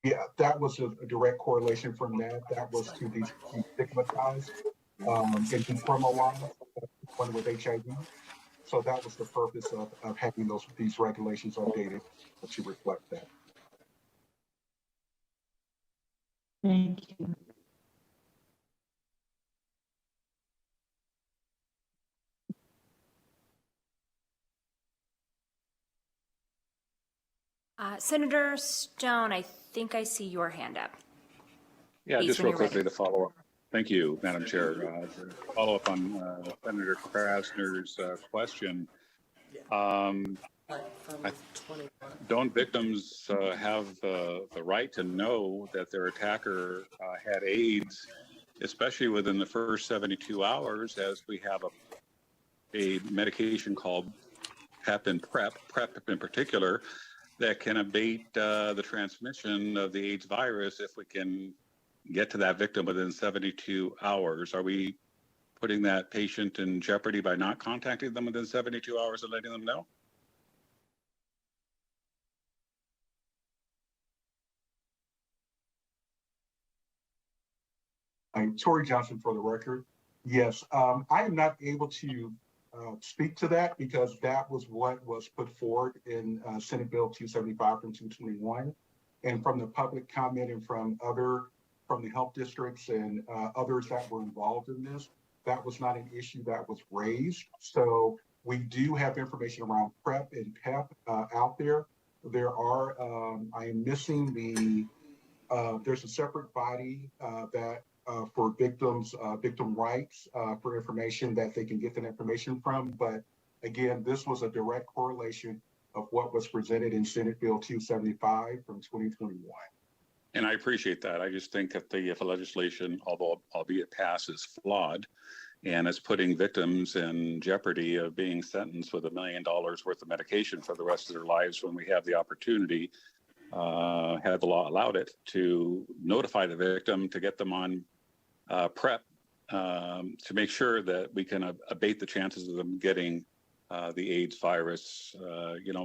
Yeah, that was a direct correlation from that. That was to destigmatize and decriminalize one with HIV. So that was the purpose of having these regulations updated to reflect that. Thank you. Senator Stone, I think I see your hand up. Yeah, Please, just when real you're quickly ready. to follow up. Thank you, Madam Chair. To follow up on Senator Krasner's question. Don't victims have the right to know that their attacker had AIDS, especially within the first 72 hours, as we have a medication called PEP and PrEP in particular, that can abate the transmission of the AIDS virus if we can get to that victim within 72 hours. Are we putting that patient in jeopardy by not contacting them within 72 hours and letting them know? I'm Tori Johnson for the record. Yes, I am not able to speak to that because that was what was put forward in Senate Bill 275 from 2021. And from the public comment and from the health districts and others that were involved in this, that was not an issue that was raised. So we do have information around PrEP and PEP out there. There are, I am missing there's a separate body that for victims, victim rights for information that they can get that information from. But again, this was a direct correlation of what was presented in Senate Bill 275 from 2021. And I appreciate that. I just think that the legislation, although albeit passed, is flawed, and it's putting victims in jeopardy of being sentenced with $1 million worth of medication for the rest of their lives when we have the opportunity, had the law allowed it, to notify the victim, to get them on PrEP, to make sure that we can abate the chances of them getting the AIDS virus.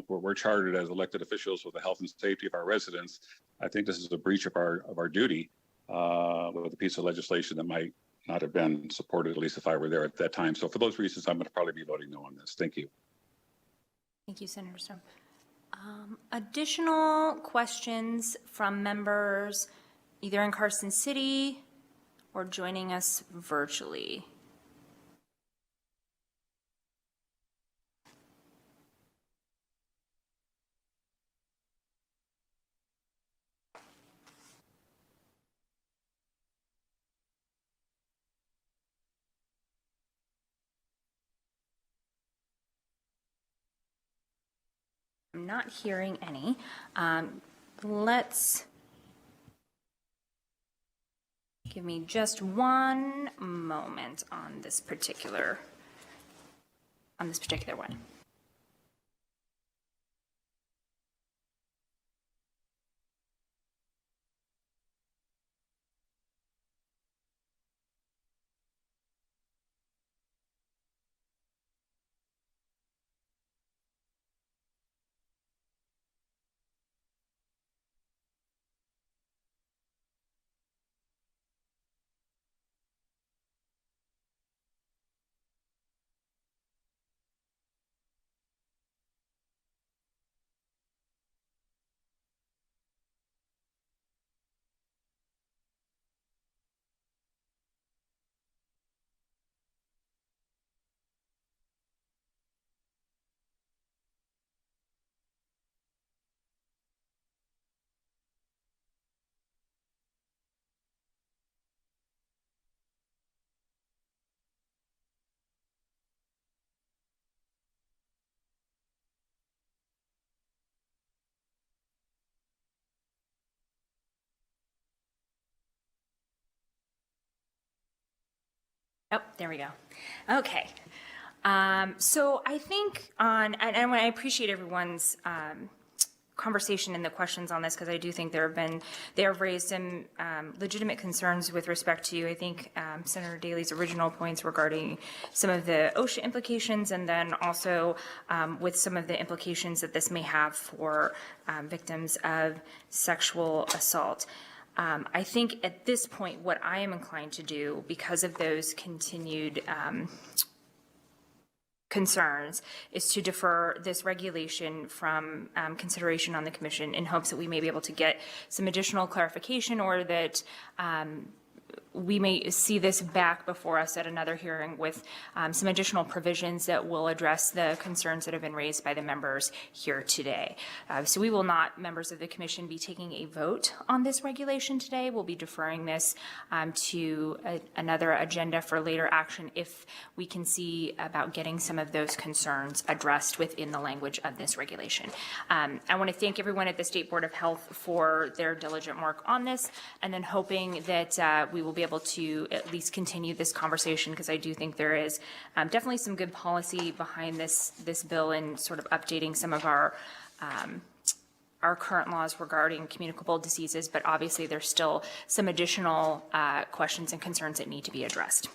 We're chartered as elected officials with the health and safety of our residents. I think this is a breach of our duty with a piece of legislation that might not have been supported, at least if I were there at that time. So for those reasons, I'm going to probably be voting no on this. Thank you. Thank you, Senator Stone. Additional questions from members either in Carson City or joining us virtually? I'm not hearing any. Let's give me just one moment on this particular one. Oh, there we go. Okay. So I think and I appreciate everyone's conversation and the questions on this, because I do think they have raised some legitimate concerns with respect to, I think, Senator Daley's original points regarding some of the OSHA implications, and then also with some of the implications that this may have for victims of sexual assault. I think at this point, what I am inclined to do, because of those continued concerns, is to defer this regulation from consideration on the commission in hopes that we may be able to get some additional clarification, or that we may see this back before us at another hearing with some additional provisions that will address the concerns that have been raised by the members here today. So we will not, members of the commission, be taking a vote on this regulation today. We'll be deferring this to another agenda for later action if we can see about getting some of those concerns addressed within the language of this regulation. I want to thank everyone at the State Board of Health for their diligent work on this, and then hoping that we will be able to at least continue this conversation, because I do think there is definitely some good policy behind this bill, and sort of updating some of our current laws regarding communicable diseases, but obviously there's still some additional questions and concerns that need to be addressed.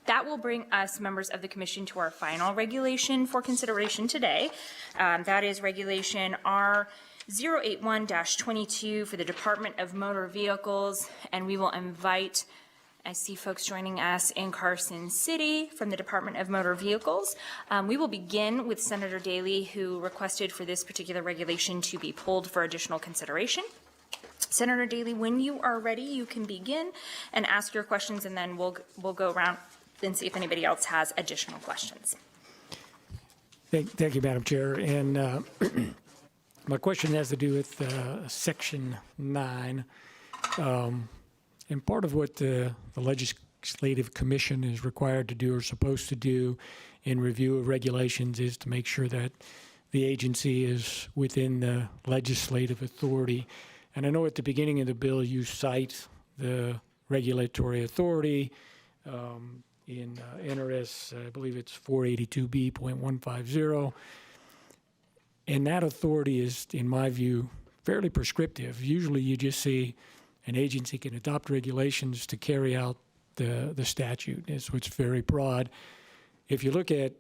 That will bring us, members of the commission, to our final regulation for consideration today. That is Regulation R 081-22 for the Department of Motor Vehicles, and we will invite, I see folks joining us in Carson City from the Department of Motor Vehicles. We will begin with Senator Daley, who requested for this particular regulation to be pulled for additional consideration. Senator Daley, when you are ready, you can begin and ask your questions, and then we'll go around and see if anybody else has additional questions. Thank you, Madam Chair. And my question has to do with Section 9. And part of what the Legislative Commission is required to do, or supposed to do, in review of regulations, is to make sure that the agency is within the legislative authority. And I know at the beginning of the bill, you cite the regulatory authority in NRS, I believe it's 482B.150. And that authority is, in my view, fairly prescriptive. Usually you just see an agency can adopt regulations to carry out the statute. So it's very broad. If you look at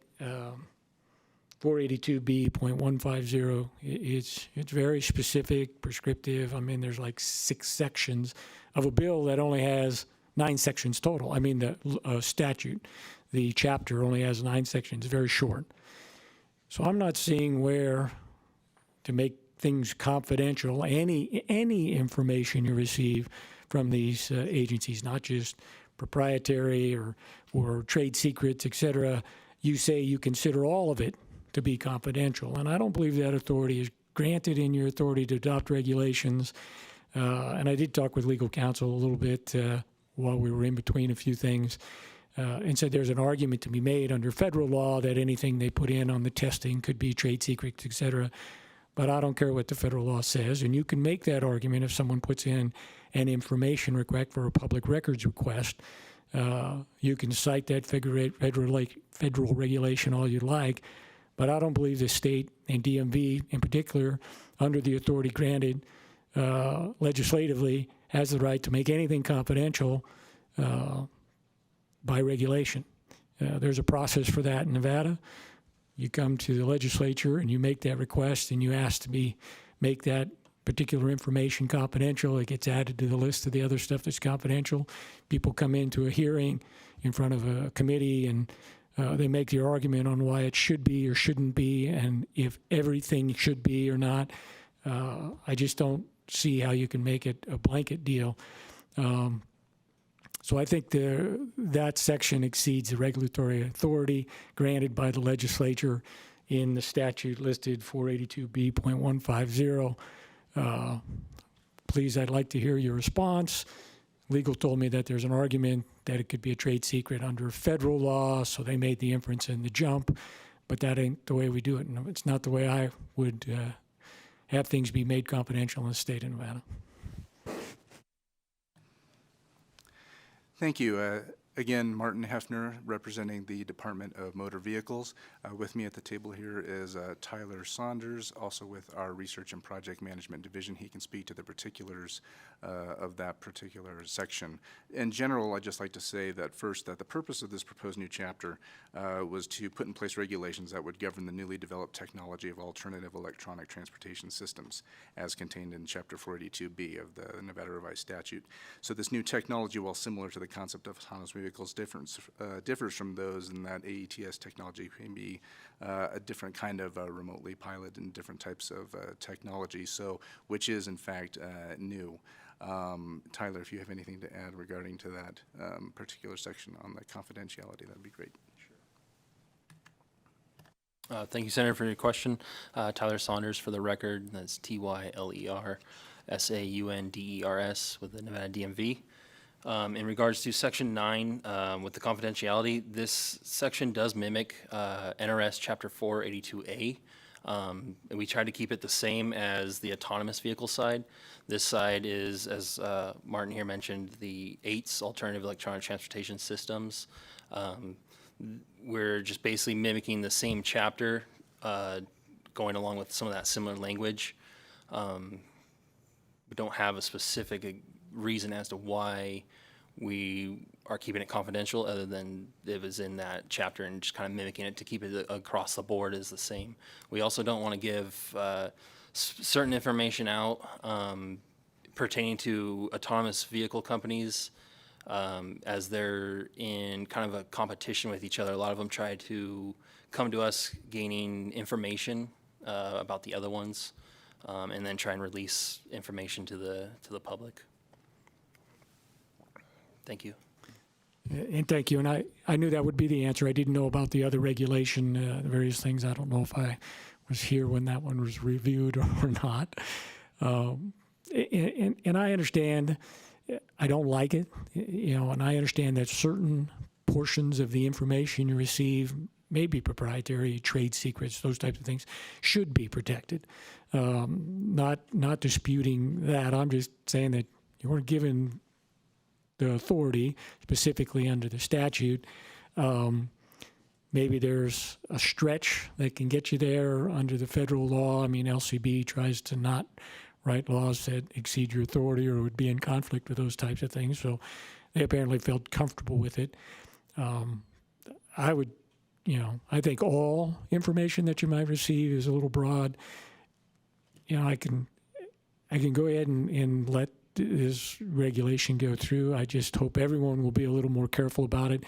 482B.150, it's very specific, prescriptive. I mean, there's like 6 sections of a bill that only has 9 sections total. I mean, the statute, the chapter only has 9 sections, very short. So I'm not seeing where to make things confidential, any information you receive from these agencies, not just proprietary or trade secrets, et cetera. You say you consider all of it to be confidential. And I don't believe that authority is granted in your authority to adopt regulations. And I did talk with legal counsel a little bit while we were in between a few things, and said there's an argument to be made under federal law that anything they put in on the testing could be trade secrets, et cetera. But I don't care what the federal law says. And you can make that argument if someone puts in an information request for a public records request. You can cite that federal regulation all you like, but I don't believe the state and DMV in particular, under the authority granted legislatively, has the right to make anything confidential by regulation. There's a process for that in Nevada. You come to the legislature and you make that request and you ask to make that particular information confidential. It gets added to the list of the other stuff that's confidential. People come into a hearing in front of a committee and they make their argument on why it should be or shouldn't be and if everything should be or not. I just don't see how you can make it a blanket deal. So I think that section exceeds the regulatory authority granted by the legislature in the statute listed 482B.150. Please, I'd like to hear your response. Legal told me that there's an argument that it could be a trade secret under federal law, so they made the inference in the jump, but that ain't the way we do it. And it's not the way I would have things be made confidential in the state of Nevada. Thank you. Again, Martin Hefner, representing the Department of Motor Vehicles. With me at the table here is Tyler Saunders, also with our Research and Project Management Division. He can speak to the particulars of that particular section. In general, I'd just like to say that first, that the purpose of this proposed new chapter was to put in place regulations that would govern the newly developed technology of alternative electronic transportation systems, as contained in Chapter 482B of the Nevada Revised Statute. So this new technology, while similar to the concept of autonomous vehicles, differs from those in that AETS technology can be a different kind of remotely piloted and different types of technology, so which is in fact new. Tyler, if you have anything to add regarding to that particular section on the confidentiality, that'd be great. Thank you, Senator, for your question. Tyler Saunders, for the record, that's TYLERSAUNDERS with the Nevada DMV. In regards to Section 9, with the confidentiality, this section does mimic NRS Chapter 482A. And we try to keep it the same as the autonomous vehicle side. This side is, as Martin here mentioned, the AITS, Alternative Electronic Transportation Systems. We're just basically mimicking the same chapter, going along with some of that similar language. We don't have a specific reason as to why we are keeping it confidential other than it was in that chapter and just kind of mimicking it to keep it across the board is the same. We also don't want to give certain information out pertaining to autonomous vehicle companies as they're in kind of a competition with each other. A lot of them try to come to us gaining information about the other ones and then try and release information to the public. Thank you. And thank you. And I knew that would be the answer. I didn't know about the other regulation, the various things. I don't know if I was here when that one was reviewed or not. And I understand. I don't like it, and I understand that certain portions of the information you receive may be proprietary, trade secrets, those types of things, should be protected. Not disputing that. I'm just saying that you weren't given the authority specifically under the statute. Maybe there's a stretch that can get you there under the federal law. I mean, LCB tries to not write laws that exceed your authority or would be in conflict with those types of things. So they apparently felt comfortable with it. I would, I think all information that you might receive is a little broad. I can go ahead and let this regulation go through. I just hope everyone will be a little more careful about it.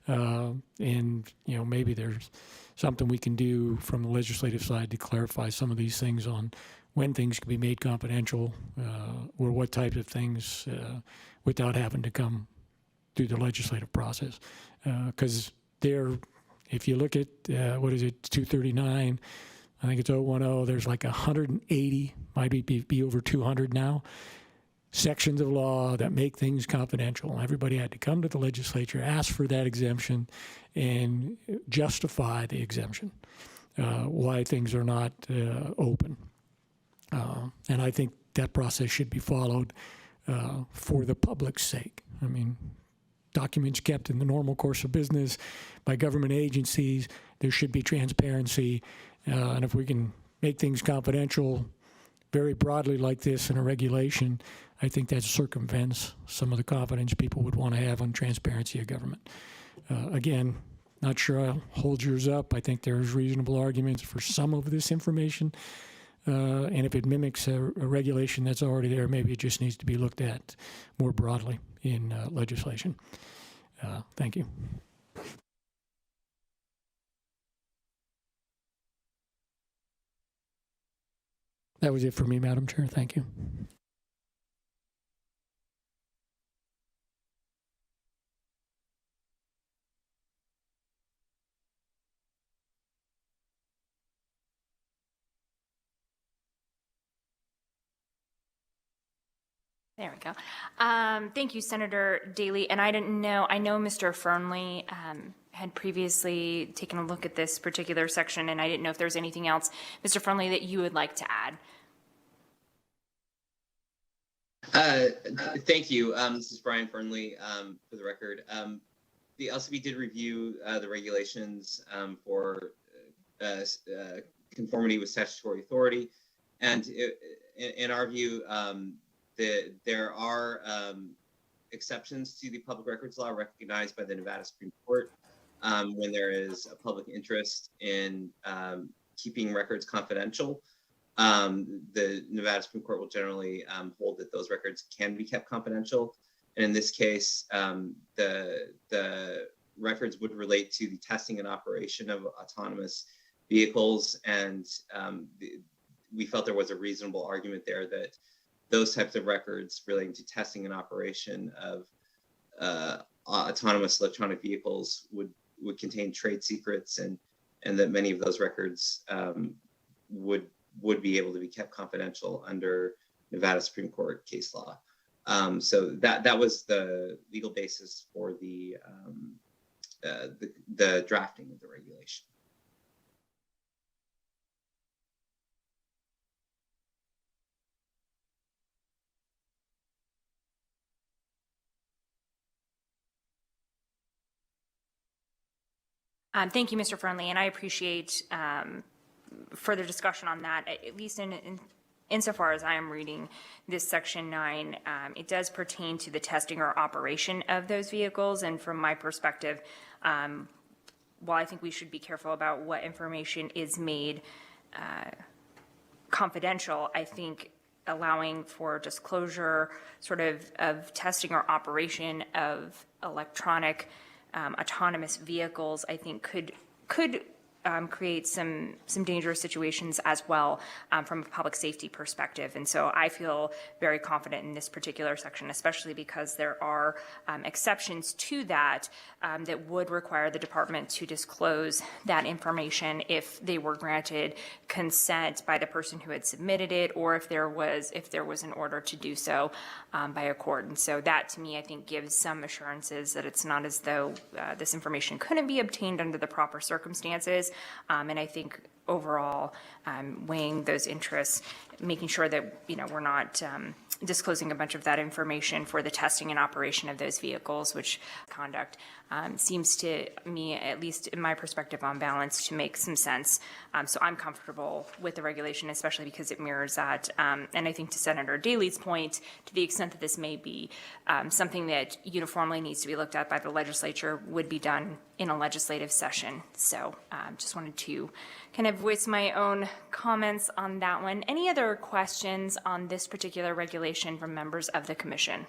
And maybe there's something we can do from the legislative side to clarify some of these things on when things can be made confidential, or what types of things, without having to come through the legislative process. Because if you look at, 239, I think it's 010, there's like 180, might be over 200 now, sections of law that make things confidential. Everybody had to come to the legislature, ask for that exemption, and justify the exemption, why things are not open. And I think that process should be followed for the public's sake. I mean, documents kept in the normal course of business by government agencies, there should be transparency. And if we can make things confidential very broadly like this in a regulation, I think that circumvents some of the confidence people would want to have on transparency of government. Again, not sure I'll hold yours up. I think there's reasonable arguments for some of this information. And if it mimics a regulation that's already there, maybe it just needs to be looked at more broadly in legislation. Thank you. That was it for me, Madam Chair. Thank you. There we go. Thank you, Senator Daly. And I know Mr. Fernley had previously taken a look at this particular section, and I didn't know if there's anything else, Mr. Fernley, that you would like to add. Thank you. This is Brian Fernley, for the record. The LCB did review the regulations for conformity with statutory authority, and in our view, there are exceptions to the public records law recognized by the Nevada Supreme Court when there is a public interest in keeping records confidential. The Nevada Supreme Court will generally hold that those records can be kept confidential. And in this case, the records would relate to the testing and operation of autonomous vehicles. And we felt there was a reasonable argument there that those types of records relating to testing and operation of autonomous electronic vehicles would contain trade secrets, and that many of those records would be able to be kept confidential under Nevada Supreme Court case law. So that was the legal basis for the drafting of the regulation. Thank you, Mr. Fernley, and I appreciate further discussion on that, at least insofar as I am reading this Section 9. It does pertain to the testing or operation of those vehicles, and from my perspective, while I think we should be careful about what information is made confidential, I think allowing for disclosure of testing or operation of electronic autonomous vehicles, I think could create some dangerous situations as well from a public safety perspective. And so I feel very confident in this particular section, especially because there are exceptions to that that would require the department to disclose that information if they were granted consent by the person who had submitted it, or if there was an order to do so by a court. And so that, to me, I think gives some assurances that it's not as though this information couldn't be obtained under the proper circumstances. And I think overall, weighing those interests, making sure that, we're not disclosing a bunch of that information for the testing and operation of those vehicles, which conduct seems to me, at least in my perspective on balance, to make some sense. So I'm comfortable with the regulation, especially because it mirrors that. And I think to Senator Daley's point, to the extent that this may be something that uniformly needs to be looked at by the legislature, would be done in a legislative session. So just wanted to kind of voice my own comments on that one. Any other questions on this particular regulation from members of the commission?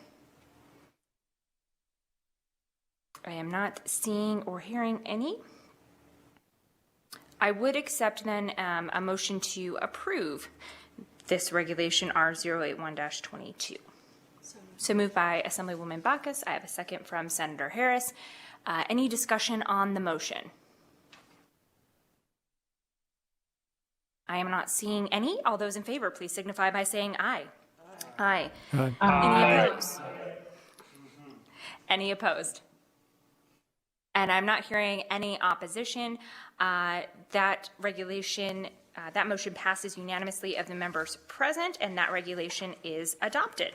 I am not seeing or hearing any. I would accept then a motion to approve this regulation R081-22. So moved by Assemblywoman Bacchus. I have a second from Senator Harris. Any discussion on the motion? I am not seeing any. All those in favor, please signify by saying aye. Aye. Aye. Any opposed? Any opposed? And I'm not hearing any opposition. That regulation, that motion passes unanimously of the members present, and that regulation is adopted.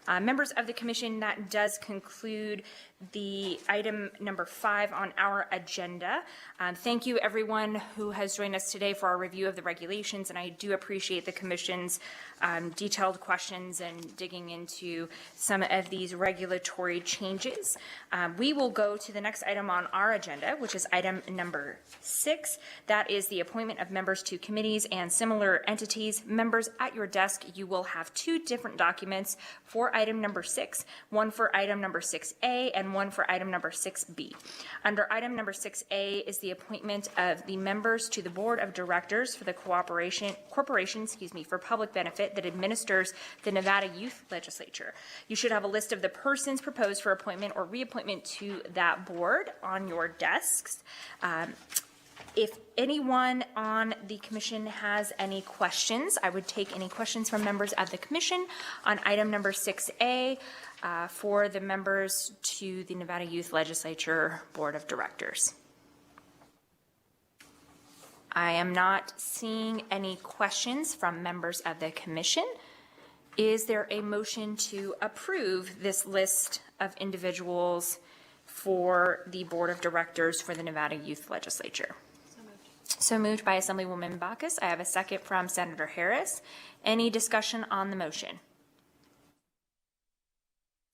Members of the commission, that does conclude the item number 5 on our agenda. Thank you, everyone who has joined us today for our review of the regulations, and I do appreciate the commission's detailed questions and digging into some of these regulatory changes. We will go to the next item on our agenda, which is item number 6. That is the appointment of members to committees and similar entities. Members, at your desk, you will have 2 different documents for item number 6, one for item number 6A and one for item number 6B. Under item number 6A is the appointment of the members to the board of directors for the corporation for public benefit that administers the Nevada Youth Legislature. You should have a list of the persons proposed for appointment or reappointment to that board on your desks. If anyone on the commission has any questions, I would take any questions from members of the commission on item number 6A for the members to the Nevada Youth Legislature Board of Directors. I am not seeing any questions from members of the commission. Is there a motion to approve this list of individuals for the Board of Directors for the Nevada Youth Legislature? So moved by Assemblywoman Bacchus. I have a second from Senator Harris. Any discussion on the motion?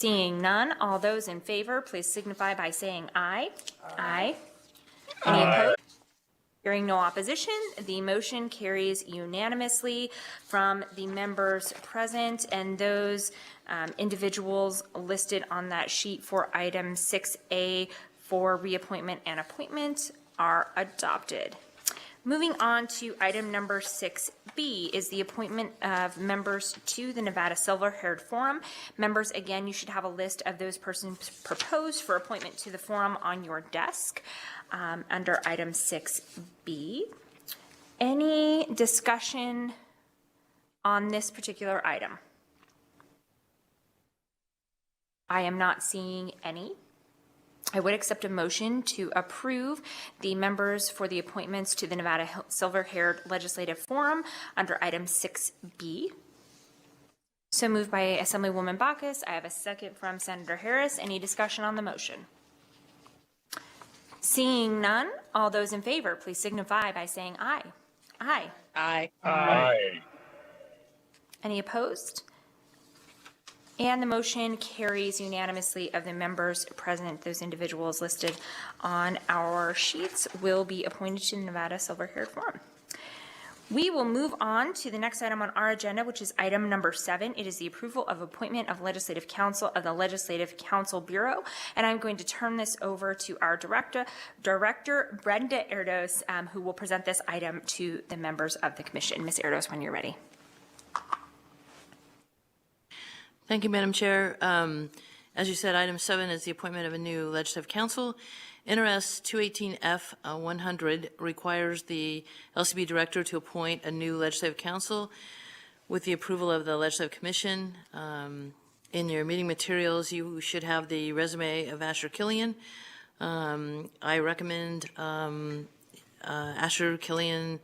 Seeing none, all those in favor, please signify by saying aye. Aye. Any opposed? Hearing no opposition, the motion carries unanimously from the members present, and those individuals listed on that sheet for item 6A for reappointment and appointment are adopted. Moving on to item number 6B is the appointment of members to the Nevada Silver-Haired Forum. Members, again, you should have a list of those persons proposed for appointment to the forum on your desk under item 6B. Any discussion on this particular item? I am not seeing any. I would accept a motion to approve the members for the appointments to the Nevada Silver-Haired Legislative Forum under item 6B. So moved by Assemblywoman Bacchus. I have a second from Senator Harris. Any discussion on the motion? Seeing none, all those in favor, please signify by saying aye. Aye. Aye. Aye. Any opposed? And the motion carries unanimously of the members present. Those individuals listed on our sheets will be appointed to the Nevada Silver-Haired Forum. We will move on to the next item on our agenda, which is item number 7. It is the approval of appointment of Legislative Council of the Legislative Council Bureau. And I'm going to turn this over to our Director Brenda Erdos, who will present this item to the members of the commission. Ms. Erdos, when you're ready. Thank you, Madam Chair. As you said, item 7 is the appointment of a new legislative council. NRS 218F 100 requires the LCB director to appoint a new legislative council with the approval of the legislative commission. In your meeting materials, you should have the resume of Asher Killian. I recommend Asher Killian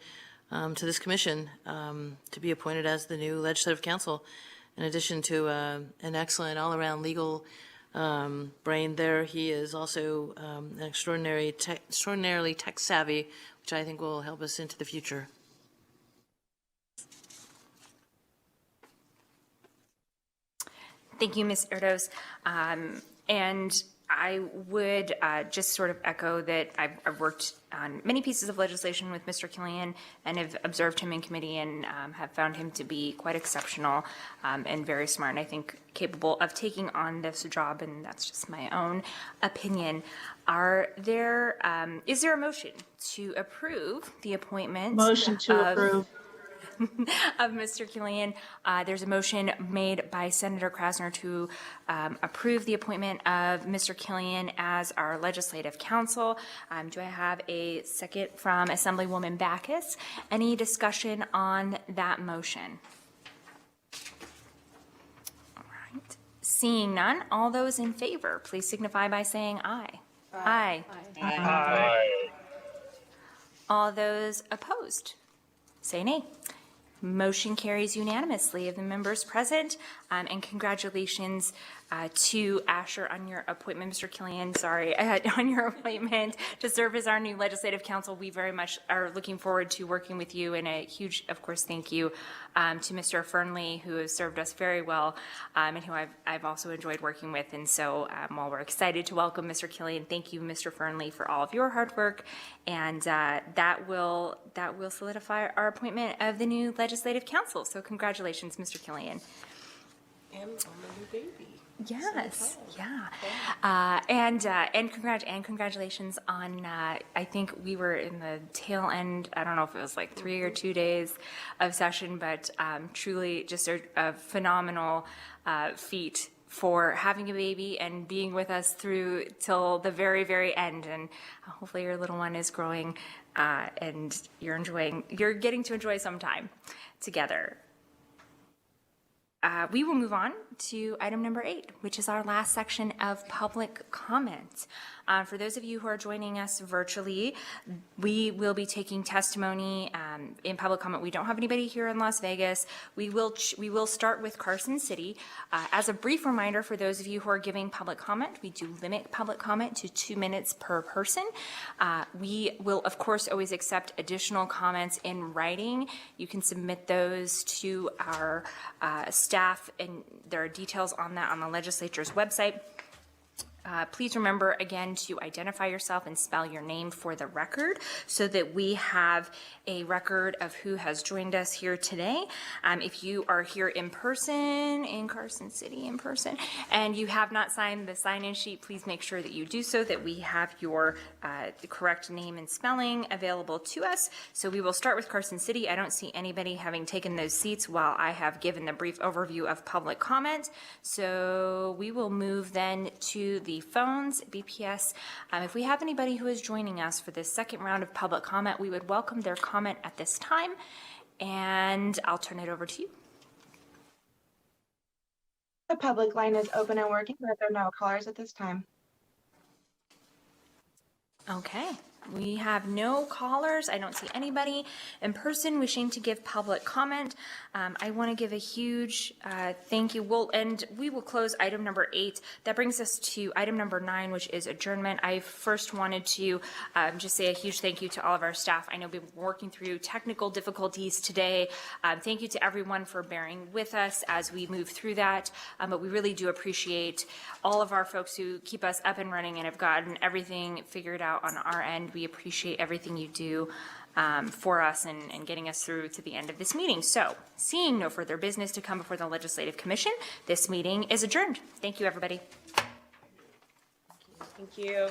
to this commission to be appointed as the new legislative council. In addition to an excellent all-around legal brain there, he is also an extraordinarily tech savvy, which I think will help us into the future. Thank you, Ms. Erdos. And I would just sort of echo that I've worked on many pieces of legislation with Mr. Killian and have observed him in committee and have found him to be quite exceptional and very smart, and I think capable of taking on this job, and that's just my own opinion. Is there a motion to approve the appointment? Motion to approve. Of Mr. Killian. There's a motion made by Senator Krasner to approve the appointment of Mr. Killian as our legislative counsel. Do I have a second from Assemblywoman Backus? Any discussion on that motion? All right. Seeing none, all those in favor, please signify by saying aye. Aye. Aye. Aye. All those opposed, say nay. Motion carries unanimously of the members present, and congratulations to Asher on your appointment, Mr. Killian, on your appointment to serve as our new legislative counsel. We very much are looking forward to working with you, and a huge, of course, thank you to Mr. Fernley, who has served us very well, and who I've also enjoyed working with. And so while we're excited to welcome Mr. Killian, thank you, Mr. Fernley, for all of your hard work, and that will solidify our appointment of the new legislative council. So congratulations, Mr. Killian. And on the new baby. Yes, yeah. And congratulations on, I think we were in the tail end, I don't know if it was like 3 or 2 days of session, but truly just a phenomenal feat for having a baby and being with us through till the very, very end. And hopefully your little one is growing and you're getting to enjoy some time together. We will move on to item number 8, which is our last section of public comment. For those of you who are joining us virtually, we will be taking testimony in public comment. We don't have anybody here in Las Vegas. We will start with Carson City. As a brief reminder for those of you who are giving public comment, we do limit public comment to 2 minutes per person. We will, of course, always accept additional comments in writing. You can submit those to our staff, and there are details on that on the legislature's website. Please remember, again, to identify yourself and spell your name for the record so that we have a record of who has joined us here today. If you are here in person, in Carson City in person, and you have not signed the sign-in sheet, please make sure that you do so, that we have your the correct name and spelling available to us. So we will start with Carson City. I don't see anybody having taken those seats while I have given the brief overview of public comment. So we will move then to the phones, BPS. If we have anybody who is joining us for this second round of public comment, we would welcome their comment at this time, and I'll turn it over to you. The public line is open and working, but there are no callers at this time. Okay. We have no callers. I don't see anybody in person wishing to give public comment. I want to give a huge thank you. We will close item number 8. That brings us to item number 9, which is adjournment. I first wanted to just say a huge thank you to all of our staff. I know we've been working through technical difficulties today. Thank you to everyone for bearing with us as we move through that. But we really do appreciate all of our folks who keep us up and running and have gotten everything figured out on our end we appreciate everything you do for us and getting us through to the end of this meeting. So, seeing no further business to come before the Legislative Commission, this meeting is adjourned. Thank you, everybody. Thank you.